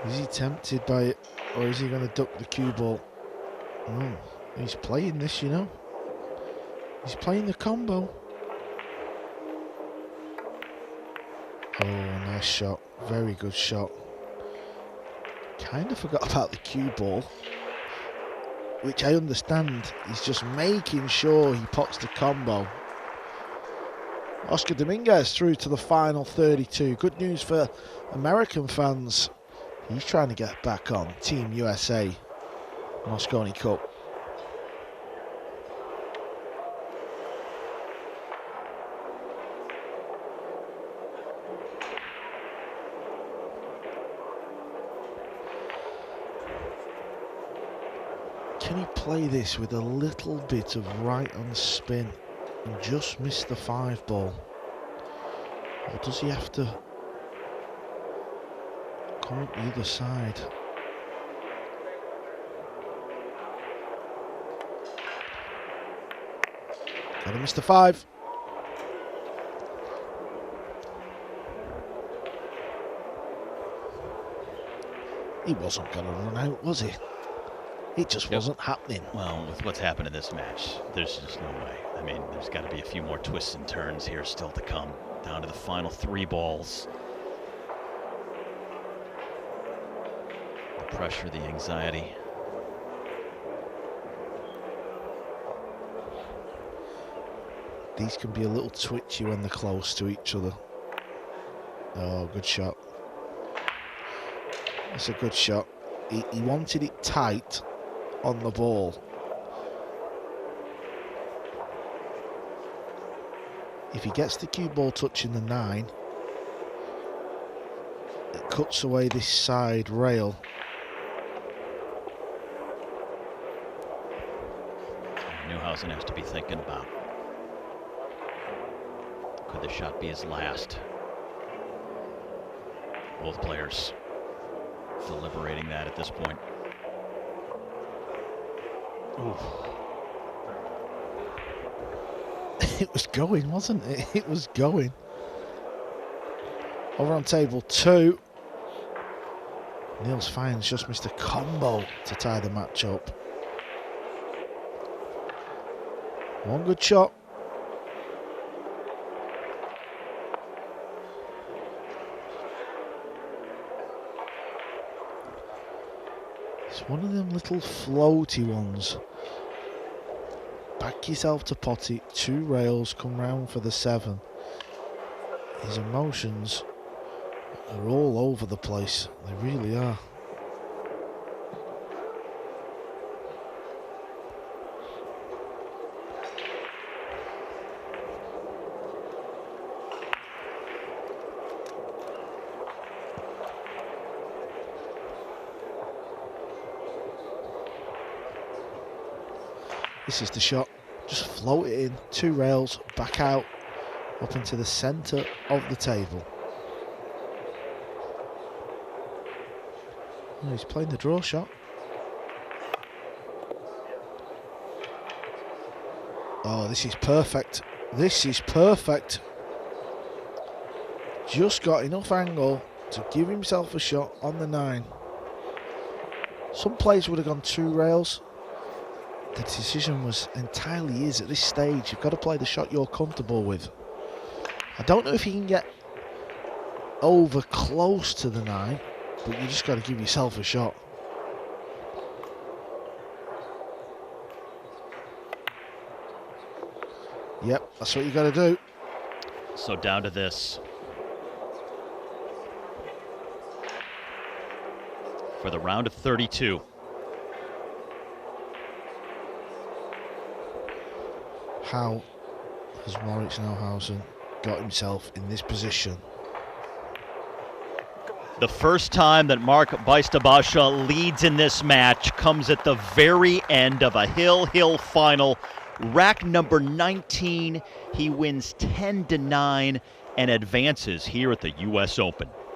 Is he tempted by it, or is he going to duck the cue ball? Oh, he's playing this, you know. He's playing the combo. Oh, nice shot. Very good shot. Kind of forgot about the cue ball, which I understand. He's just making sure he pots the combo. Oscar Dominguez through to the final 32. Good news for American fans. He's trying to get back on Team USA Mosconi Cup. Can he play this with a little bit of right on spin and just miss the 5-ball? Or does he have to come up the other side? Gotta miss the 5. He wasn't gonna run out, was he? It just wasn't happening. Well, with what's happened in this match, there's just no way. I mean, there's got to be a few more twists and turns here still to come. Down to the final 3 balls. The pressure, the anxiety. These can be a little twitchy when they're close to each other. Oh, good shot. That's a good shot. He wanted it tight on the ball. If he gets the cue ball touching the 9, it cuts away this side rail. Neuhausen has to be thinking about, could the shot be his last? Both players deliberating that at this point. Oof. It was going, wasn't it? It was going. Over on table 2. Niels Fines just missed a combo to tie the match up. One good shot. It's one of them little floaty ones. Back yourself to pot it, 2 rails, come round for the 7. His emotions are all over the place. They really are. This is the shot. Just float it in, 2 rails, back out, up into the centre of the table. Oh, he's playing the draw shot. Oh, this is perfect. This is perfect. Just got enough angle to give himself a shot on the 9. Some players would have gone 2 rails. The decision was entirely his at this stage. You've got to play the shot you're comfortable with. I don't know if you can get over close to the 9, but you just got to give yourself a shot. Yep, that's what you got to do. So down to this. For the round of 32. How has Moritz Neuhausen got himself in this position? The first time that Marc Bijsterbosch leads in this match comes at the very end of a hill final. Rack number 19, he wins 10-9 and advances here at the U.S. Open.